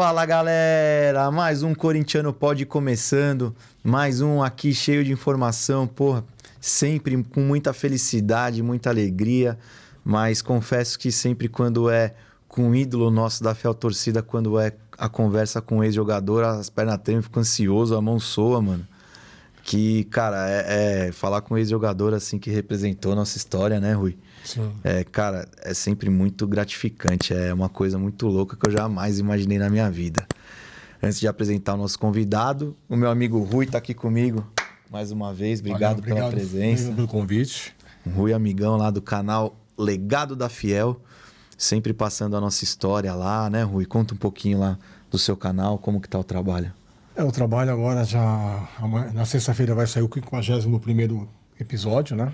Fala galera, mais um Corintiano Pod começando, mais um aqui cheio de informação, porra, sempre com muita felicidade, muita alegria, mas confesso que sempre quando é com um ídolo nosso da fiel torcida, quando é a conversa com um ex-jogador, as pernas tremem, fico ansioso, a mão soa, mano. Que, cara, falar com um ex-jogador assim que representou a nossa história, né, Rui? Sim. Cara, é sempre muito gratificante, é uma coisa muito louca que eu jamais imaginei na minha vida. Antes de apresentar o nosso convidado, o meu amigo Rui tá aqui comigo mais uma vez. Obrigado pela presença. Obrigado pelo convite. O Rui, amigão lá do canal Legado da Fiel, sempre passando a nossa história lá, né, Rui? Conta um pouquinho lá do seu canal, como que tá o trabalho. O trabalho agora já... Na sexta-feira vai sair o 51º episódio, né?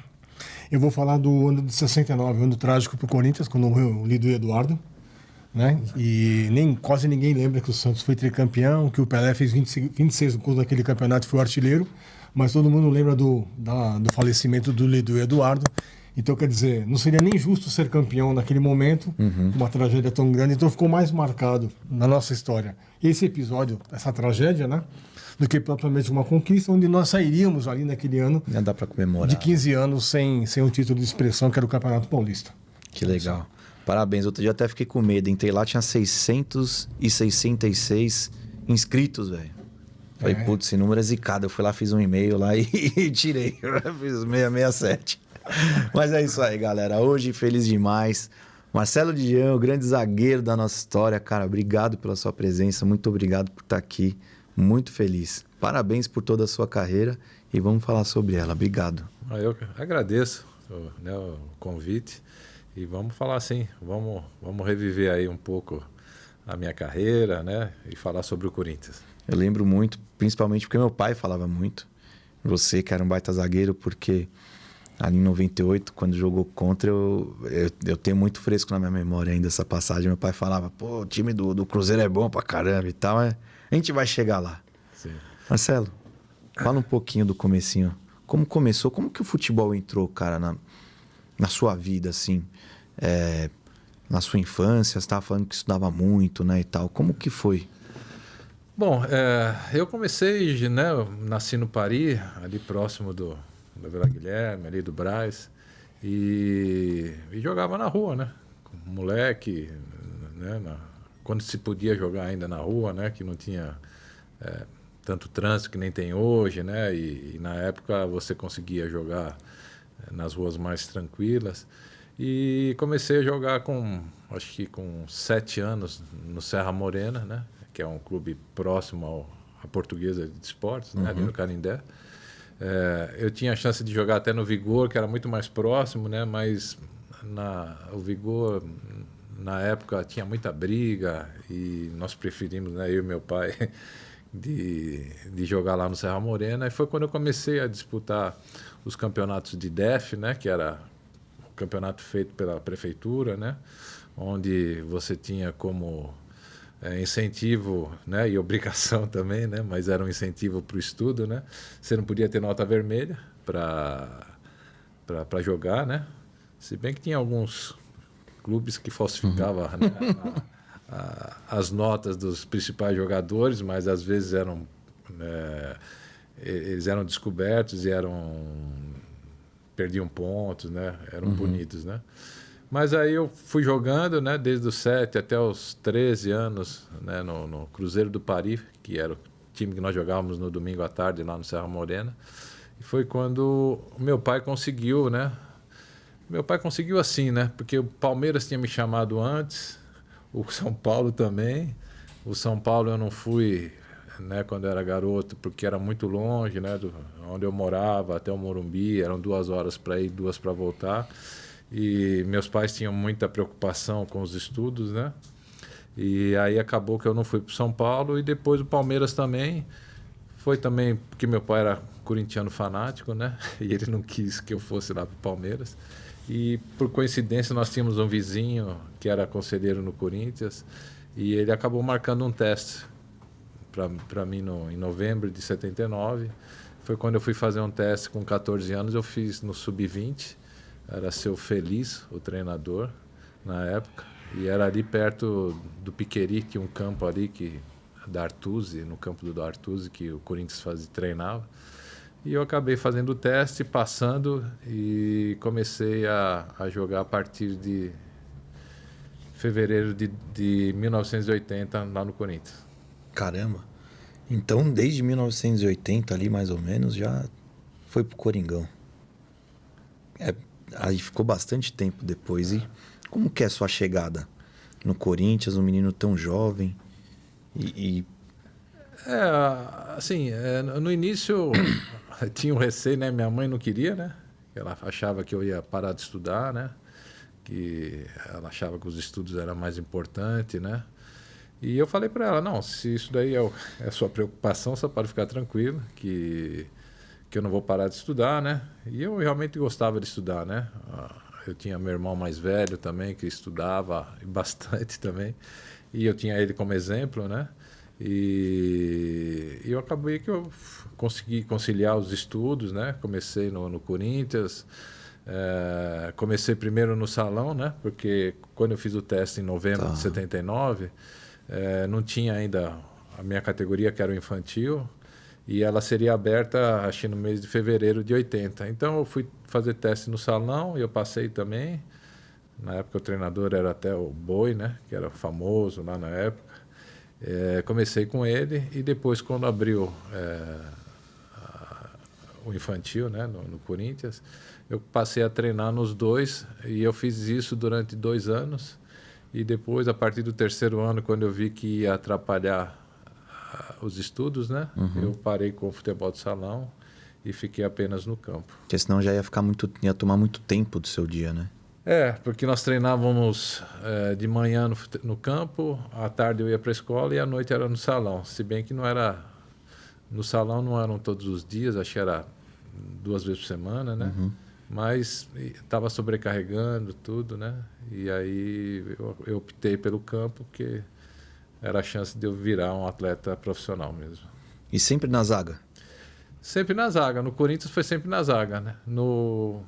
Eu vou falar do ano de 69, ano trágico pro Corinthians, quando morreu o Lido Eduardo, né? E quase ninguém lembra que o Santos foi tricampeão, que o Pelé fez 26 gols naquele campeonato e foi artilheiro, mas todo mundo lembra do falecimento do Lido Eduardo. Então, quer dizer, não seria nem justo ser campeão naquele momento, uma tragédia tão grande, então ficou mais marcado na nossa história esse episódio, essa tragédia, né? Do que propriamente uma conquista, onde nós sairíamos ali naquele ano. Já dá pra comemorar. De 15 anos sem um título de expressão, que era o Campeonato Paulista. Que legal. Parabéns. Outro dia até fiquei com medo. Entrei lá, tinha 666 inscritos, velho. Falei, putz, esse número é zicado. Eu fui lá, fiz um e-mail lá e tirei. Fiz 667. Mas é isso aí, galera. Hoje, feliz demais. Marcelo Dian, o grande zagueiro da nossa história. Cara, obrigado pela sua presença. Muito obrigado por estar aqui. Muito feliz. Parabéns por toda a sua carreira e vamos falar sobre ela. Obrigado. Eu agradeço o convite e vamos falar assim, vamos reviver aí um pouco a minha carreira, né? E falar sobre o Corinthians. Eu lembro muito, principalmente porque meu pai falava muito. Você que era um baita zagueiro, porque ali em 98, quando jogou contra, eu tenho muito fresco na minha memória ainda essa passagem. Meu pai falava, pô, o time do Cruzeiro é bom pra caramba e tal, a gente vai chegar lá. Sim. Marcelo, fala um pouquinho do comecinho. Como começou? Como que o futebol entrou, cara, na sua vida, assim? Na sua infância, você estava falando que estudava muito, né, e tal. Como que foi? Bom, eu comecei, né, eu nasci no Paris, ali próximo da Vila Guilherme, ali do Brás, e jogava na rua, né? Com moleque, né, quando se podia jogar ainda na rua, né? Que não tinha tanto trânsito que nem tem hoje, né? E na época você conseguia jogar nas ruas mais tranquilas. E comecei a jogar acho que com 7 anos no Serra Morena, né? Que é um clube próximo à Portuguesa de Esportes, né? Ali no Canindé. Eu tinha a chance de jogar até no Vigor, que era muito mais próximo, né? Mas o Vigor, na época, tinha muita briga e nós preferimos, né, eu e meu pai, de jogar lá no Serra Morena. E foi quando eu comecei a disputar os campeonatos de DEF, né, que era o campeonato feito pela prefeitura, né, onde você tinha como incentivo, né, e obrigação também, né, mas era um incentivo para o estudo, né. Você não podia ter nota vermelha para jogar, né, se bem que tinha alguns clubes que falsificavam, né, as notas dos principais jogadores, mas às vezes eles eram descobertos e perdiam pontos, né, eram punidos, né. Mas aí eu fui jogando, né, desde os 7 até os 13 anos, né, no Cruzeiro do Paris, que era o time que nós jogávamos no domingo à tarde lá no Serra Morena. E foi quando o meu pai conseguiu, né? Meu pai conseguiu assim, né? Porque o Palmeiras tinha me chamado antes, o São Paulo também. O São Paulo eu não fui, né, quando eu era garoto, porque era muito longe, né, onde eu morava até o Morumbi, eram 2 horas para ir, 2 para voltar. E meus pais tinham muita preocupação com os estudos, né? E aí acabou que eu não fui para o São Paulo. E depois o Palmeiras também. Foi também porque meu pai era corintiano fanático, né? E ele não quis que eu fosse lá para o Palmeiras. E por coincidência nós tínhamos um vizinho que era conselheiro no Corinthians. E ele acabou marcando um teste para mim em novembro de 79. Foi quando eu fui fazer um teste com 14 anos. Eu fiz no Sub-20. Era seu Feliz, o treinador, na época. E era ali perto do Piqueri, tinha um campo ali da Artusi, no campo do Artusi, que o Corinthians treinava. E eu acabei fazendo o teste, passando e comecei a jogar a partir de fevereiro de 1980 lá no Corinthians. Caramba. Então, desde 1980 ali, mais ou menos, já foi pro Coringão. Aí ficou bastante tempo depois. E como que é a sua chegada no Corinthians, um menino tão jovem? Assim, no início tinha um receio, né? Minha mãe não queria, né? Ela achava que eu ia parar de estudar, né? Que ela achava que os estudos eram mais importantes, né? E eu falei para ela, não, se isso daí é a sua preocupação, você pode ficar tranquilo, que eu não vou parar de estudar, né? E eu realmente gostava de estudar, né? Eu tinha meu irmão mais velho também, que estudava bastante também, e eu tinha ele como exemplo, né? E eu acabei que eu consegui conciliar os estudos, né? Comecei no Corinthians, comecei primeiro no salão, né? Porque quando eu fiz o teste em novembro de 79, não tinha ainda a minha categoria, que era o infantil, e ela seria aberta, acho que no mês de fevereiro de 80. Então eu fui fazer teste no salão e eu passei também. Na época o treinador era até o Boi, né? Que era famoso lá na época. Comecei com ele e depois, quando abriu o infantil, né, no Corinthians, eu passei a treinar nos dois e eu fiz isso durante 2 anos. E depois, a partir do 3º ano, quando eu vi que ia atrapalhar os estudos, né, eu parei com o futebol de salão e fiquei apenas no campo. Porque senão já ia tomar muito tempo do seu dia, né? Porque nós treinávamos de manhã no campo, à tarde eu ia para a escola e à noite era no salão. Se bem que não era... No salão não eram todos os dias, acho que era 2 vezes por semana, né? Mas estava sobrecarregando tudo, né? E aí eu optei pelo campo, porque era a chance de eu virar um atleta profissional mesmo. E sempre na zaga? Sempre na zaga. No Corinthians foi sempre na zaga, né? No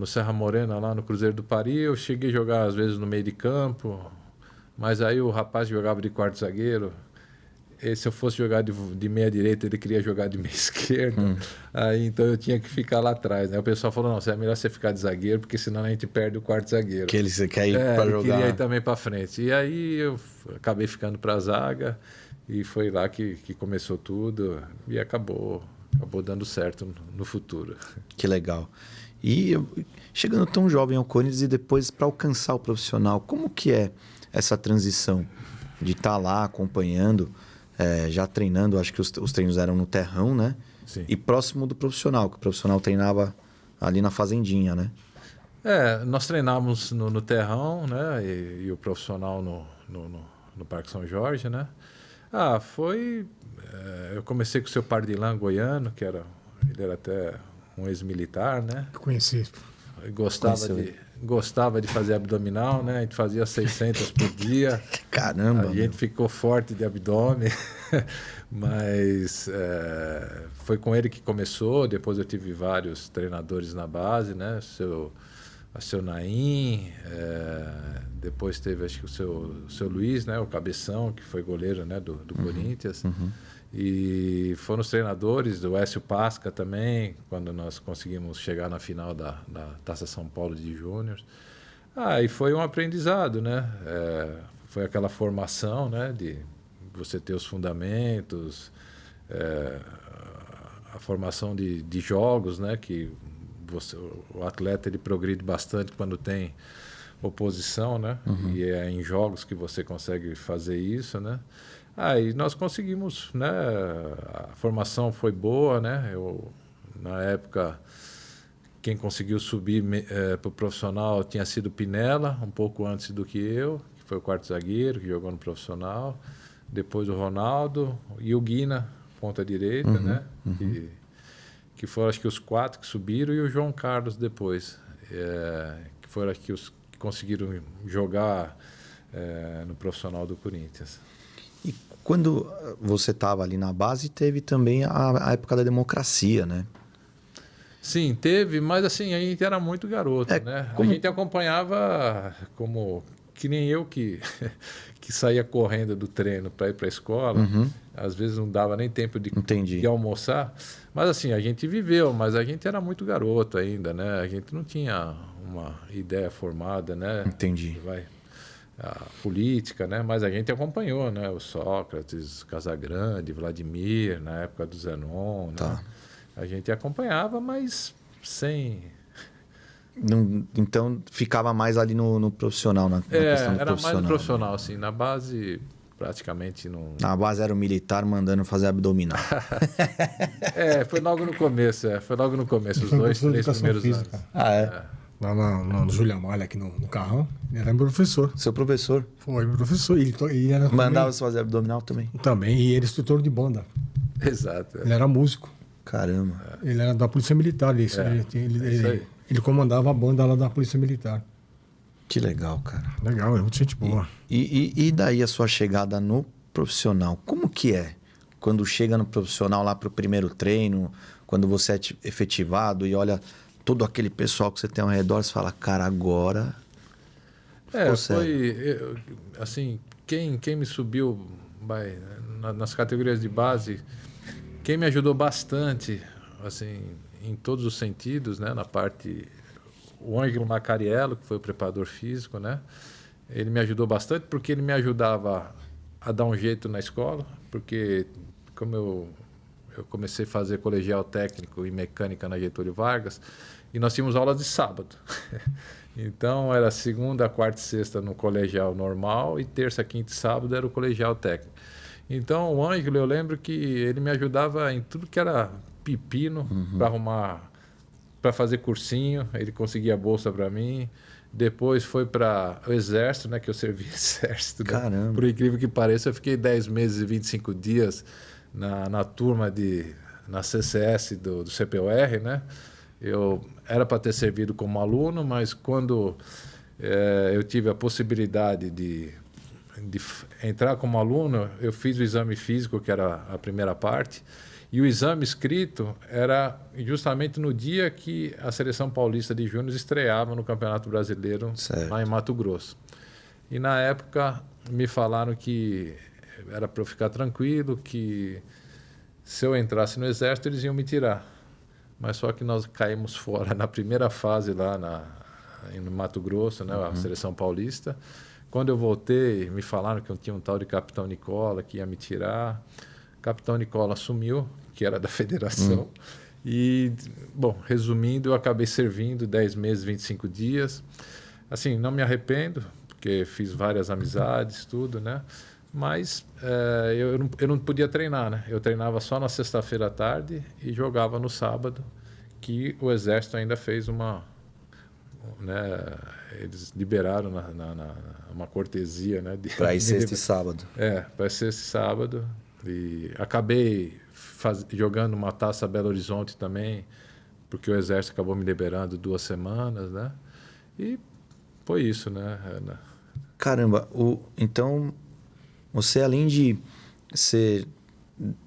Serra Morena, lá no Cruzeiro do Paris, eu cheguei a jogar às vezes no meio de campo, mas aí o rapaz jogava de quarto zagueiro. E se eu fosse jogar de meia direita, ele queria jogar de meia esquerda. Aí então eu tinha que ficar lá atrás, né? O pessoal falou, não, é melhor você ficar de zagueiro, porque senão a gente perde o quarto zagueiro. Que você quer ir para jogar. Queria ir também para frente. E aí eu acabei ficando para a zaga e foi lá que começou tudo e acabou dando certo no futuro. Que legal. E chegando tão jovem ao Corinthians e depois para alcançar o profissional, como que é essa transição de estar lá acompanhando, já treinando? Acho que os treinos eram no terrão, né? Sim. E próximo do profissional, que o profissional treinava ali na fazendinha, né? Nós treinávamos no terrão, né? E o profissional no Parque São Jorge, né? Eu comecei com o seu Pardilã goiano, ele era até um ex-militar, né? Conheci. Gostava de fazer abdominal, né? A gente fazia 600 por dia. Caramba! A gente ficou forte de abdômen, mas foi com ele que começou. Depois eu tive vários treinadores na base, né? O seu Naim, depois teve acho que o seu Luiz, né? O Cabeção, que foi goleiro, né? do Corinthians. E foram os treinadores do Écio Pasca também, quando nós conseguimos chegar na final da Taça São Paulo de Júnior. E foi um aprendizado, né? Foi aquela formação, né? De você ter os fundamentos, a formação de jogos, né? Que o atleta ele progride bastante quando tem oposição, né? E é em jogos que você consegue fazer isso, né? E nós conseguimos, né? A formação foi boa, né? Na época, quem conseguiu subir para o profissional tinha sido Pinella, um pouco antes do que eu, que foi o quarto zagueiro, que jogou no profissional. Depois o Ronaldo e o Guina, ponta direita, né? Que foram, acho que, os 4 que subiram, e o João Carlos depois, que foram, acho que, os que conseguiram jogar no profissional do Corinthians. E quando você estava ali na base, teve também a época da democracia, né? Sim, teve, mas assim, a gente era muito garoto, né? A gente acompanhava como que nem eu que saía correndo do treino para ir para a escola. Às vezes não dava nem tempo de almoçar. Mas assim, a gente viveu, mas a gente era muito garoto ainda, né? A gente não tinha uma ideia formada, né? Entendi. A política, né? Mas a gente acompanhou, né? O Sócrates, Casagrande, Vladimir, na época do Zenon, né? Tá. A gente acompanhava, mas sem... Então ficava mais ali no profissional, na questão do era profissional. mais no profissional, assim. Na base, praticamente não... Na base era o militar mandando fazer abdominal. Foi logo no começo, Foi logo no começo, os Foi 2, 3 educação primeiros física. anos. Ah, é? Lá no Júlia Malha, aqui no Carrão, ele era meu professor. Seu professor Foi meu professor. Ele era mandava você fazer abdominal também? Também, e ele era instrutor de banda. Exato. Ele era músico. Caramba. Ele era da Polícia Militar. Isso aí. Ele comandava a banda lá da Polícia Militar. Que legal, cara. Legal, é muita gente boa. E daí a sua chegada no profissional? Como que é? Quando chega no profissional lá pro primeiro treino, quando você é efetivado e olha todo aquele pessoal que você tem ao redor, você fala, cara, agora ficou sério. Assim, quem me subiu nas categorias de base, quem me ajudou bastante, assim, em todos os sentidos, né? Na parte... O Ângelo Macariello, que foi o preparador físico, né? Ele me ajudou bastante porque ele me ajudava a dar um jeito na escola, porque como eu comecei a fazer colegial técnico e mecânica na Getúlio Vargas, e nós tínhamos aulas de sábado. Então era segunda, quarta e sexta no colegial normal e terça, quinta e sábado era o colegial técnico. Então o Ângelo, eu lembro que ele me ajudava em tudo que era pepino para arrumar, para fazer cursinho, ele conseguia bolsa para mim. Depois foi para o Exército, né, que eu servi Exército. Né? Caramba. Por incrível que pareça, eu fiquei 10 meses e 25 dias na turma na CCS do CPOR, né? Eu era para ter servido como aluno, mas quando eu tive a possibilidade de entrar como aluno, eu fiz o exame físico, que era a primeira parte, e o exame escrito era justamente no dia que a Seleção Paulista de Júnior estreava no Campeonato Brasileiro, lá em Mato Grosso. E na época me falaram que era para eu ficar tranquilo, que se eu entrasse no Exército eles iam me tirar. Mas só que nós caímos fora na primeira fase lá no Mato Grosso, né, a Seleção Paulista. Quando eu voltei, me falaram que eu tinha um tal de Capitão Nicola que ia me tirar. Capitão Nicola assumiu, que era da federação. E, bom, resumindo, eu acabei servindo 10 meses, 25 dias. Assim, não me arrependo, porque fiz várias amizades, tudo, né? Mas eu não podia treinar, né? Eu treinava só na sexta-feira à tarde e jogava no sábado, que o Exército ainda fez uma... Né, eles liberaram uma cortesia, né? Para ir sexta e sábado. Para ir sexta e sábado. E acabei jogando uma taça Belo Horizonte também, porque o Exército acabou me liberando 2 semanas, né? E foi isso, né? Caramba, então você, além de ser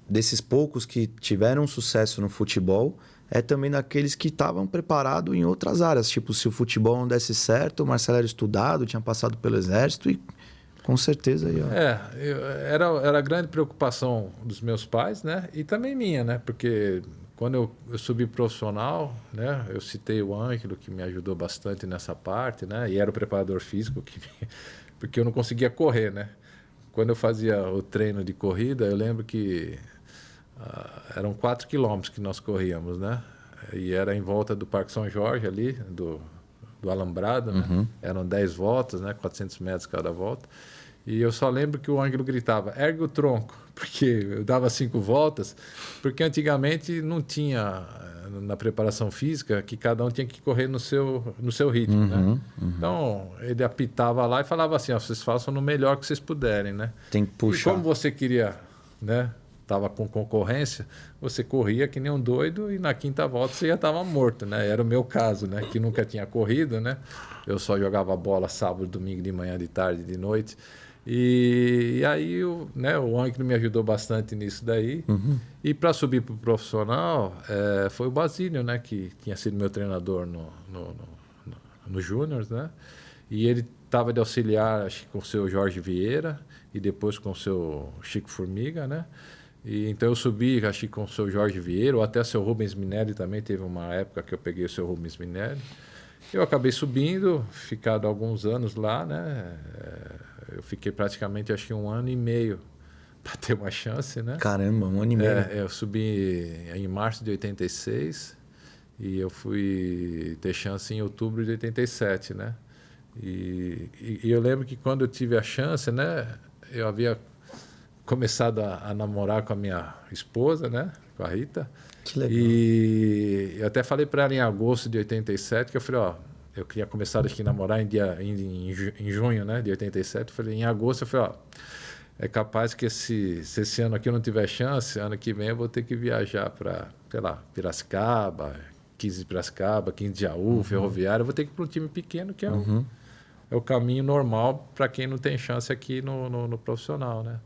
desses poucos que tiveram sucesso no futebol, é também daqueles que estavam preparados em outras áreas. Tipo, se o futebol não desse certo, o Marcelo era estudado, tinha passado pelo Exército e com certeza aí, ó. Era a grande preocupação dos meus pais, né? E também minha, né? Porque quando eu subi profissional, né? Eu citei o Ângelo, que me ajudou bastante nessa parte, né? E era o preparador físico, porque eu não conseguia correr, né? Quando eu fazia o treino de corrida, eu lembro que eram 4 quilômetros que nós corríamos, né? E era em volta do Parque São Jorge ali, do Alambrado, né? Eram 10 voltas, né? 400 metros cada volta. E eu só lembro que o Ângelo gritava, ergue o tronco, porque eu dava 5 voltas, porque antigamente não tinha na preparação física que cada um tinha que correr no seu ritmo, né? Então, ele apitava lá e falava assim, vocês façam no melhor que vocês puderem, né? Tem que puxar. E como você queria, né? Tava com concorrência, você corria que nem um doido e na quinta volta você já estava morto, né? Era o meu caso, né? Que nunca tinha corrido, né? Eu só jogava bola sábado, domingo, de manhã, de tarde, de noite. E aí o Ancre me ajudou bastante nisso daí. E para subir para o profissional, foi o Basílio, né, que tinha sido meu treinador no Júnior, né? E ele estava de auxiliar, acho que com o seu Jorge Vieira e depois com o seu Chico Formiga, né? E então eu subi, acho que com o seu Jorge Vieira, ou até o seu Rubens Minelli também, teve uma época que eu peguei o seu Rubens Minelli. Eu acabei subindo, ficado alguns anos lá, né? Eu fiquei praticamente, acho que 1 ano e meio para ter uma chance, né? Caramba, 1 ano e meio. Eu subi em março de 86 e eu fui ter chance em outubro de 87, né? E eu lembro que quando eu tive a chance, né? Eu havia começado a namorar com a minha esposa, né? Com a Rita. Que legal. E eu até falei para ela em agosto de 87 que eu falei, eu queria começar a namorar em junho, né, de 87. Eu falei, em agosto, eu falei, é capaz que se esse ano aqui eu não tiver chance, ano que vem eu vou ter que viajar para, sei lá, Piracicaba, 15 de Piracicaba, 15 de Jaú, Ferroviária. Eu vou ter que ir para um time pequeno, que é o caminho normal para quem não tem chance aqui no profissional, né?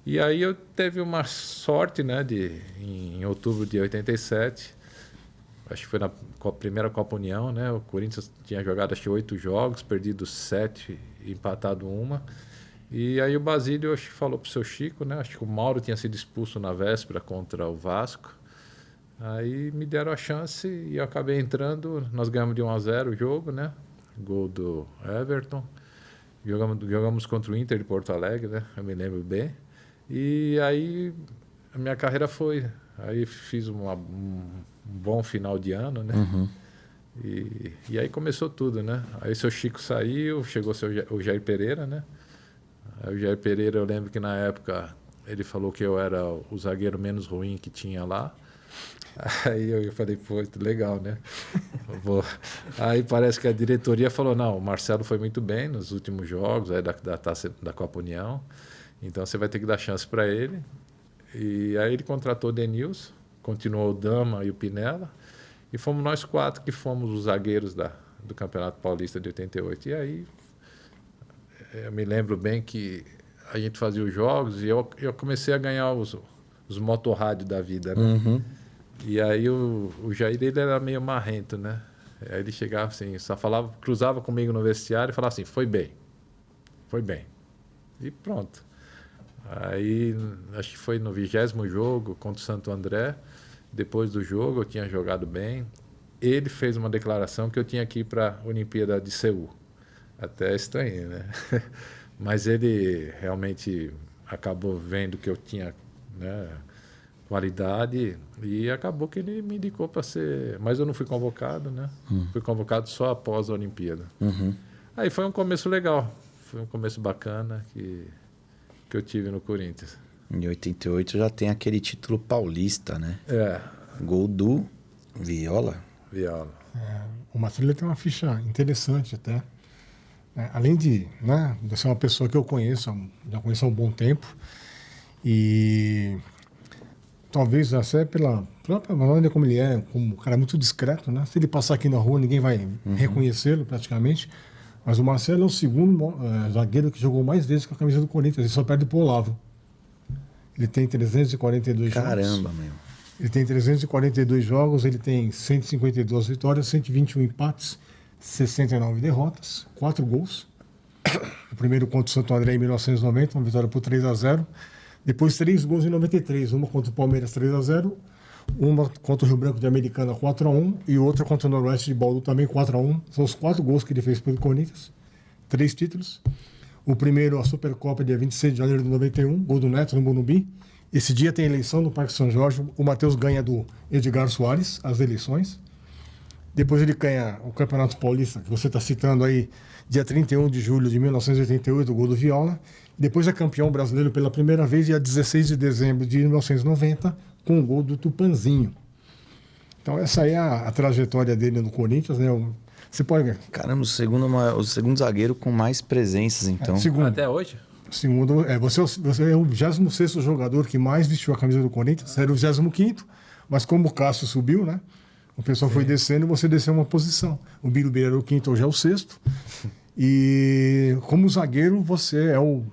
E aí eu teve uma sorte, né, em outubro de 87, acho que foi na primeira Copa União, né? O Corinthians tinha jogado acho que 8 jogos, perdido 7 e empatado 1. E aí o Basílio acho que falou pro seu Chico, né? Acho que o Mauro tinha sido expulso na véspera contra o Vasco. Aí me deram a chance e eu acabei entrando, nós ganhamos de 1-0 o jogo, né? Gol do Everton. Jogamos contra o Inter de Porto Alegre, né? Eu me lembro bem. E aí a minha carreira foi. Aí fiz um bom final de ano, né? E aí começou tudo, né? Aí o seu Chico saiu, chegou o Jair Pereira, né? Aí o Jair Pereira, eu lembro que na época ele falou que eu era o zagueiro menos ruim que tinha lá. Aí eu falei, pô, legal, né? Aí parece que a diretoria falou, não, o Marcelo foi muito bem nos últimos jogos aí da Copa União. Então você vai ter que dar chance para ele. E aí ele contratou o Denilson, continuou o Dama e o Pinella. E fomos nós 4 que fomos os zagueiros do Campeonato Paulista de 88. E aí eu me lembro bem que a gente fazia os jogos e eu comecei a ganhar os motorrádios da vida, né? E aí o Jair, ele era meio marrento, né? Aí ele chegava assim, só falava, cruzava comigo no vestiário e falava assim, foi bem. E pronto. Aí, acho que foi no 20º jogo contra o Santo André. Depois do jogo, eu tinha jogado bem. Ele fez uma declaração que eu tinha que ir para a Olimpíada de Seul. Até estranhei, né? Mas ele realmente acabou vendo que eu tinha, né, qualidade e acabou que ele me indicou para ser... Mas eu não fui convocado, né? Fui convocado só após a Olimpíada. Aí foi um começo legal. Foi um começo bacana que eu tive no Corinthians. Em 88 já tem aquele título paulista, né? Gol do Viola. O Marcelo tem uma ficha interessante até. Além de ser uma pessoa que eu conheço, já conheço há um bom tempo, e talvez até pela própria maneira como ele é, como um cara muito discreto, né? Se ele passar aqui na rua, ninguém vai reconhecê-lo praticamente. Mas o Marcelo é o segundo zagueiro que jogou mais vezes com a camisa do Corinthians. Ele só perde pro Olavo. Ele tem 342 jogos. Caramba, meu. Ele tem 342 jogos, ele tem 152 vitórias, 121 empates, 69 derrotas, 4 gols. O primeiro contra o Santo André em 1990, uma vitória por 3-0. Depois 3 gols em 93, uma contra o Palmeiras 3-0, uma contra o Rio Branco de Americana 4-1 e outra contra o Noroeste de Bauru também 4-1. São os 4 gols que ele fez pelo Corinthians, 3 títulos. O primeiro, a Supercopa, dia 26 de janeiro de 91, gol do Neto no Morumbi. Esse dia tem eleição no Parque São Jorge. O Matheus ganha do Edgar Soares as eleições. Depois ele ganha o Campeonato Paulista, que você está citando aí, dia 31 de julho de 1988, o gol do Viola. Depois é campeão brasileiro pela primeira vez, dia 16 de dezembro de 1990, com o gol do Tupanzinho. Então essa aí é a trajetória dele no Corinthians, né? Você pode ver. Caramba, o segundo zagueiro com mais presenças, então. Segundo. Até hoje? Segundo, você é o 26º jogador que mais vestiu a camisa do Corinthians, era o 25º, mas como o Cássio subiu, né? O pessoal foi descendo e você desceu uma posição. O Birubiru era o 5º, hoje é o 6º. E como zagueiro, você é o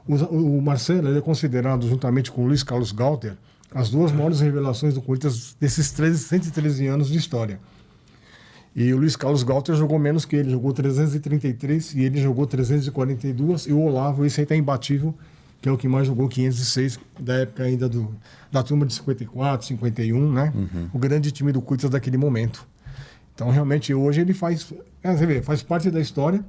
O Marcelo ele é considerado, juntamente com o Luiz Carlos Galter, as duas maiores revelações do Corinthians desses 113 anos de história. E o Luiz Carlos Galter jogou menos que ele, jogou 333 e ele jogou 342. E o Olavo, esse aí tá imbatível, que é o que mais jogou, 506, da época ainda da turma de 54, 51, né? O grande time do Corinthians daquele momento. Então, realmente, hoje ele faz parte da história,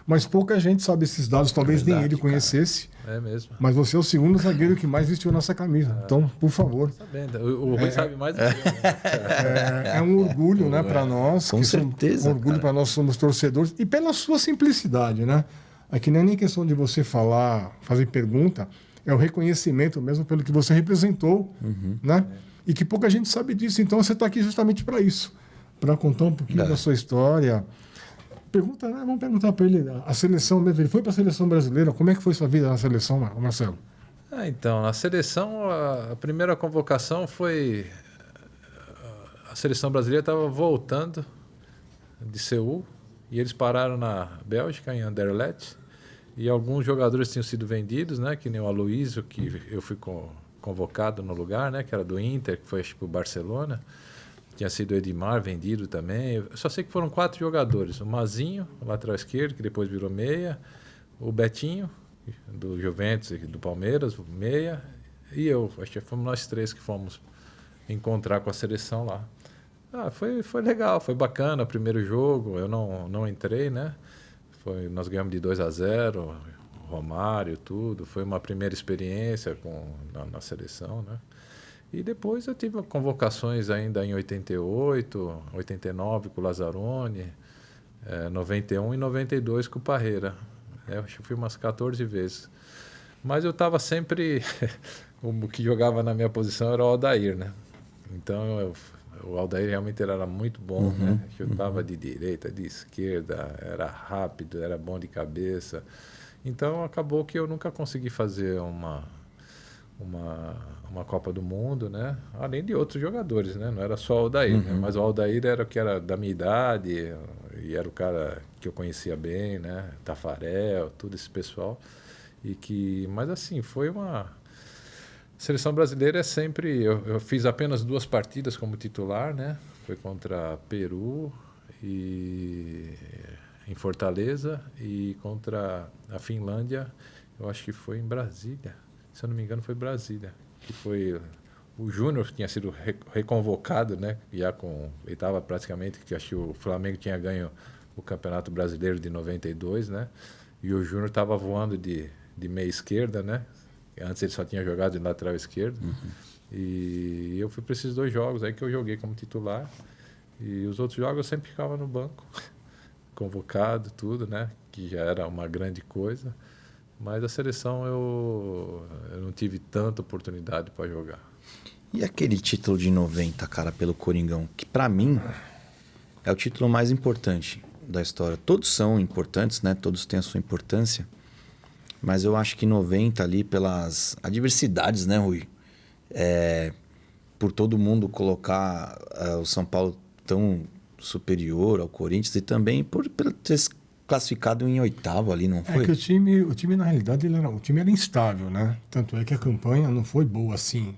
mas pouca gente sabe esses dados, talvez nem ele conhecesse. É mesmo. Mas você é o segundo zagueiro que mais vestiu nossa camisa. Então, por favor. Sabendo. O Rui sabe mais do que eu. É um orgulho, né, para nós. Com certeza. Um orgulho para nós, somos torcedores. E pela sua simplicidade, né? Aqui não é nem questão de você falar, fazer pergunta, é o reconhecimento mesmo pelo que você representou, né? E que pouca gente sabe disso. Então, você está aqui justamente para isso, para contar um pouquinho da sua história. Pergunta, né? Vamos perguntar para ele, a seleção mesmo. Ele foi para a seleção brasileira, como é que foi sua vida na seleção, Marcelo? Então, na seleção, a primeira convocação foi... A seleção brasileira estava voltando de Seul e eles pararam na Bélgica, em Anderlecht, e alguns jogadores tinham sido vendidos, né? Que nem o Aloysio, que eu fui convocado no lugar, né? Que era do Inter, que foi para o Barcelona. Tinha sido o Edmar vendido também. Eu só sei que foram 4 jogadores. O Mazinho, o lateral esquerdo, que depois virou meia. O Betinho, do Juventus e do Palmeiras, meia. E eu. Acho que fomos nós 3 que fomos encontrar com a seleção lá. Foi legal, foi bacana. Primeiro jogo, eu não entrei, né? Nós ganhamos de 2-0, Romário, tudo. Foi uma primeira experiência na seleção, né? E depois eu tive convocações ainda em 88, 89 com o Lazzaroni, 91 e 92 com o Parreira. Acho que fui umas 14 vezes. Mas eu estava sempre... o que jogava na minha posição era o Aldair, né? Então o Aldair realmente era muito bom, né? Chutava de direita, de esquerda, era rápido, era bom de cabeça. Então acabou que eu nunca consegui fazer uma Copa do Mundo, né? Além de outros jogadores, né? Não era só o Aldair, né? Mas o Aldair era o que era da minha idade e era o cara que eu conhecia bem, né? Tafarel, todo esse pessoal. Mas assim, foi uma... Seleção brasileira é sempre... Eu fiz apenas 2 partidas como titular, né? Foi contra Peru em Fortaleza e contra a Finlândia, eu acho que foi em Brasília. Se eu não me engano, foi Brasília. Que foi o Júnior, que tinha sido reconvocado, né? Já ele estava praticamente, que acho que o Flamengo tinha ganho o Campeonato Brasileiro de 92, né? E o Júnior estava voando de meia esquerda, né? Antes ele só tinha jogado de lateral esquerdo. E eu fui para esses 2 jogos aí que eu joguei como titular. E os outros jogos eu sempre ficava no banco, convocado, tudo, né? Que já era uma grande coisa. Mas a seleção eu não tive tanta oportunidade para jogar. E aquele título de 90, cara, pelo Coringão, que para mim é o título mais importante da história. Todos são importantes, né? Todos têm a sua importância. Mas eu acho que 90 ali pelas adversidades, né, Rui? Por todo mundo colocar o São Paulo tão superior ao Corinthians e também por ter classificado em 8º ali, não foi? É que o time na realidade, o time era instável, né? Tanto é que a campanha não foi boa assim.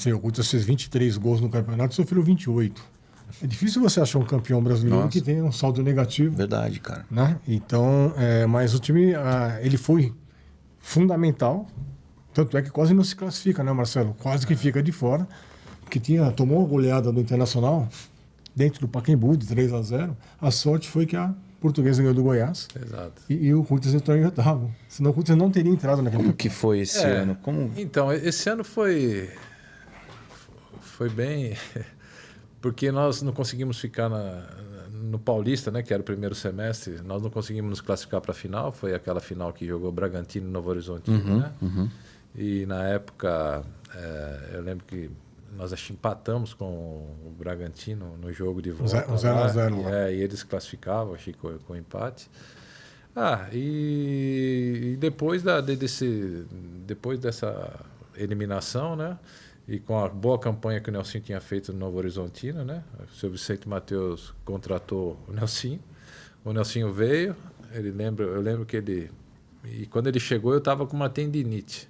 O Corinthians fez 23 gols no campeonato e sofreu 28. É difícil você achar um campeão brasileiro que tenha um saldo negativo. Verdade, cara. Né? Então, mas o time, ele foi fundamental. Tanto é que quase não se classifica, né, Marcelo? Quase que fica de fora. Porque tomou uma goleada do Internacional dentro do Pacaembu de 3-0. A sorte foi que a Portuguesa ganhou do Goiás. Exato. E o Corinthians entrou em 8º. Senão o Corinthians não teria entrado naquele Como que foi esse ano? Então, esse ano foi bem... Porque nós não conseguimos ficar no Paulista, né, que era o primeiro semestre, nós não conseguimos nos classificar para a final. Foi aquela final que jogou Bragantino e Novo Horizontino, né? E na época, eu lembro que nós empatamos com o Bragantino no jogo de volta. 0-0. E eles classificavam, achei com empate. E depois dessa eliminação, né? E com a boa campanha que o Nelsinho tinha feito no Novo Horizontino, né? O seu Vicente Matheus contratou o Nelsinho. O Nelsinho veio, eu lembro que ele E quando ele chegou, eu estava com uma tendinite.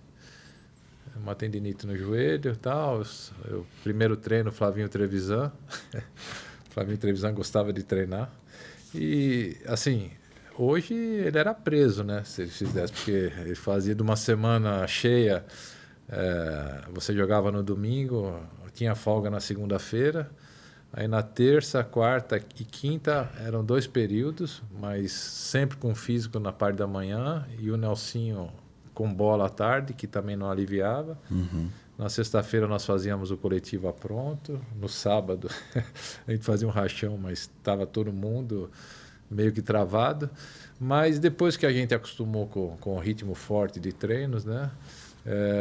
Uma tendinite no joelho e tal. Eu, primeiro treino, Flavinho Trevisan. Flavinho Trevisan gostava de treinar. E, assim, hoje ele era preso, né? Se ele fizesse, porque ele fazia de uma semana cheia. Você jogava no domingo, tinha folga na segunda-feira. Aí na terça, quarta e quinta eram 2 períodos, mas sempre com físico na parte da manhã e o Nelsinho com bola à tarde, que também não aliviava. Na sexta-feira nós fazíamos o coletivo pronto. No sábado a gente fazia um rachão, mas estava todo mundo meio que travado. Mas depois que a gente acostumou com o ritmo forte de treinos, né?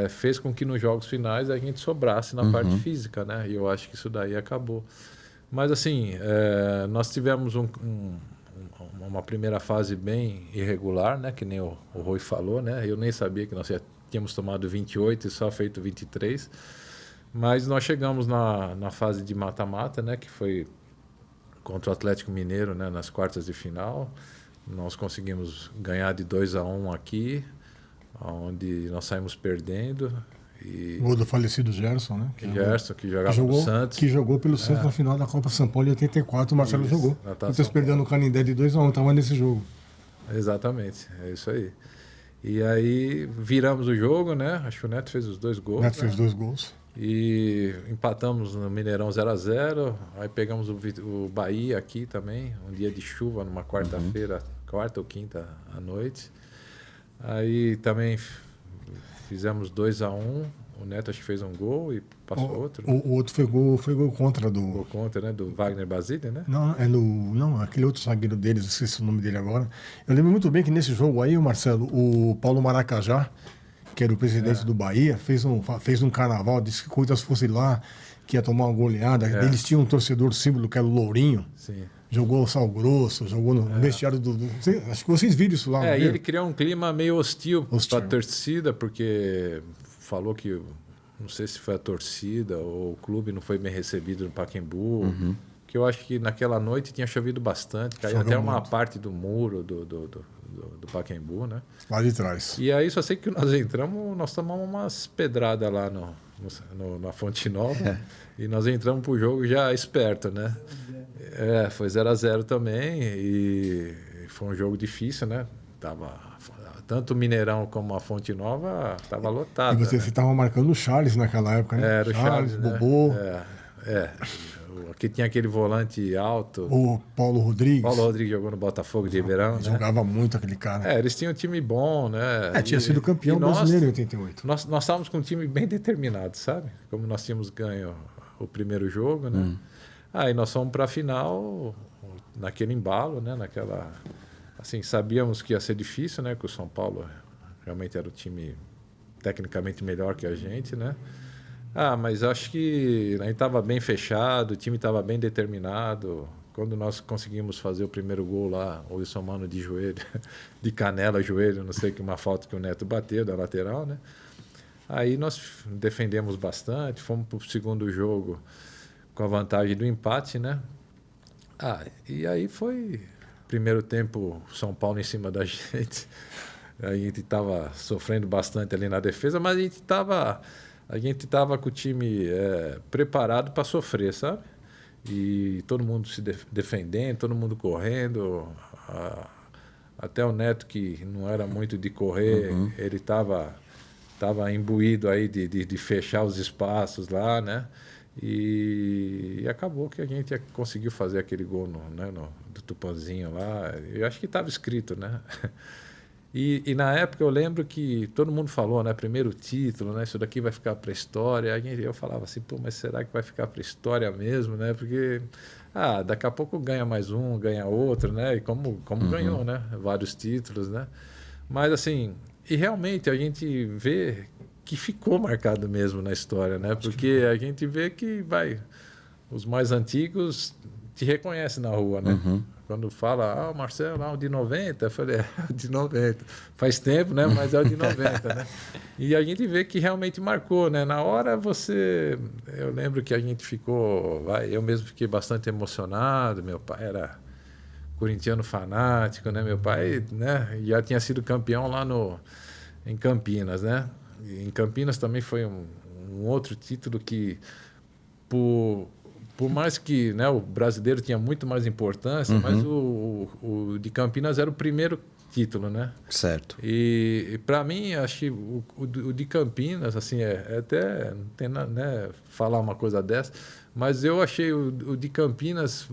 Fez com que nos jogos finais a gente sobrasse na parte física, né? E eu acho que isso daí acabou. Mas assim, nós tivemos uma primeira fase bem irregular, né? Que nem o Rui falou, né? Eu nem sabia que nós já tínhamos tomado 28 e só feito 23. Mas nós chegamos na fase de mata-mata, né? Que foi contra o Atlético Mineiro, né? Nas quartas de final. Nós conseguimos ganhar de 2-1 aqui, onde nós saímos perdendo. O gol do falecido Gerson, né? Gerson, que jogava no Santos. Que jogou pelo Santos na final da Copa São Paulo em 84, o Marcelo jogou. O Santos perdendo o Canindé de 2-1, estava nesse jogo. Exatamente, é isso aí. E aí viramos o jogo, né? Acho que o Neto fez os 2 gols. O Neto fez 2 gols. E empatamos no Mineirão 0-0. Aí pegamos o Bahia aqui também, um dia de chuva, numa quarta-feira, quarta ou quinta à noite. Aí também fizemos 2-1. O Neto acho que fez um gol e passou outro. O outro foi gol contra do... Gol contra, né? Do Wagner Basile, né? Não, aquele outro zagueiro deles, esqueci o nome dele agora. Eu lembro muito bem que nesse jogo aí, o Marcelo, o Paulo Maracajá, que era o presidente do Bahia, fez um carnaval, disse que Corinthians fosse lá, que ia tomar uma goleada. Eles tinham um torcedor símbolo que era o Lourinho. Sim. Jogou o Sal Grosso, jogou no vestiário do... Acho que vocês viram isso lá. E ele criou um clima meio hostil para a torcida, porque falou que, não sei se foi a torcida ou o clube não foi bem recebido no Pacaembu, que eu acho que naquela noite tinha chovido bastante, caiu até uma parte do muro do Pacaembu, né? Lá de trás. E aí só sei que nós entramos, nós tomamos umas pedradas lá na Fonte Nova e nós entramos pro jogo já esperto, né? Foi 0-0 também e foi um jogo difícil, né? Tanto o Mineirão como a Fonte Nova estava lotado. E você estava marcando o Charles naquela época, né? Era o Charles, Bobô. Aqui tinha aquele volante alto. O Paulo Rodrigues. Paulo Rodrigues jogou no Botafogo de Ribeirão, né? Jogava muito aquele cara. Eles tinham um time bom, né? Tinha sido campeão brasileiro em 88. Nós estávamos com um time bem determinado, sabe? Como nós tínhamos ganho o primeiro jogo, né? Aí nós fomos para a final naquele embalo, né? Assim, sabíamos que ia ser difícil, né? Que o São Paulo realmente era o time tecnicamente melhor que a gente, né? Mas acho que a gente estava bem fechado, o time estava bem determinado. Quando nós conseguimos fazer o primeiro gol lá, o Wilson Mano de joelho, de canela, joelho, não sei que uma falta que o Neto bateu da lateral, né? Aí nós defendemos bastante, fomos para o segundo jogo com a vantagem do empate, né? E aí foi primeiro tempo São Paulo em cima da gente. A gente estava sofrendo bastante ali na defesa, mas a gente estava com o time preparado para sofrer, sabe? E todo mundo se defendendo, todo mundo correndo. Até o Neto, que não era muito de correr, ele estava imbuído aí de fechar os espaços lá, né? E acabou que a gente conseguiu fazer aquele gol do Tupanzinho lá. Eu acho que estava escrito, né? E na época eu lembro que todo mundo falou, né? Primeiro título, né? Isso daqui vai ficar para a história. Eu falava assim, mas será que vai ficar para a história mesmo, né? Porque daqui a pouco ganha mais um, ganha outro, né? E como ganhou, né? Vários títulos, né? Mas assim, e realmente a gente vê que ficou marcado mesmo na história, né? Porque a gente vê que os mais antigos te reconhecem na rua, né? Quando fala, o Marcelo, o de 90, eu falei, o de 90. Faz tempo, né? Mas é o de 90, né? E a gente vê que realmente marcou, né? Na hora eu lembro que a gente ficou, eu mesmo fiquei bastante emocionado, meu pai era corintiano fanático, né? Meu pai, né, já tinha sido campeão lá em Campinas, né? E em Campinas também foi um outro título que, por mais que, né, o brasileiro tinha muito mais importância, mas o de Campinas era o primeiro título, né? Certo. E para mim, acho que o de Campinas, assim, até não tem nada, né, falar uma coisa dessa, mas eu achei o de Campinas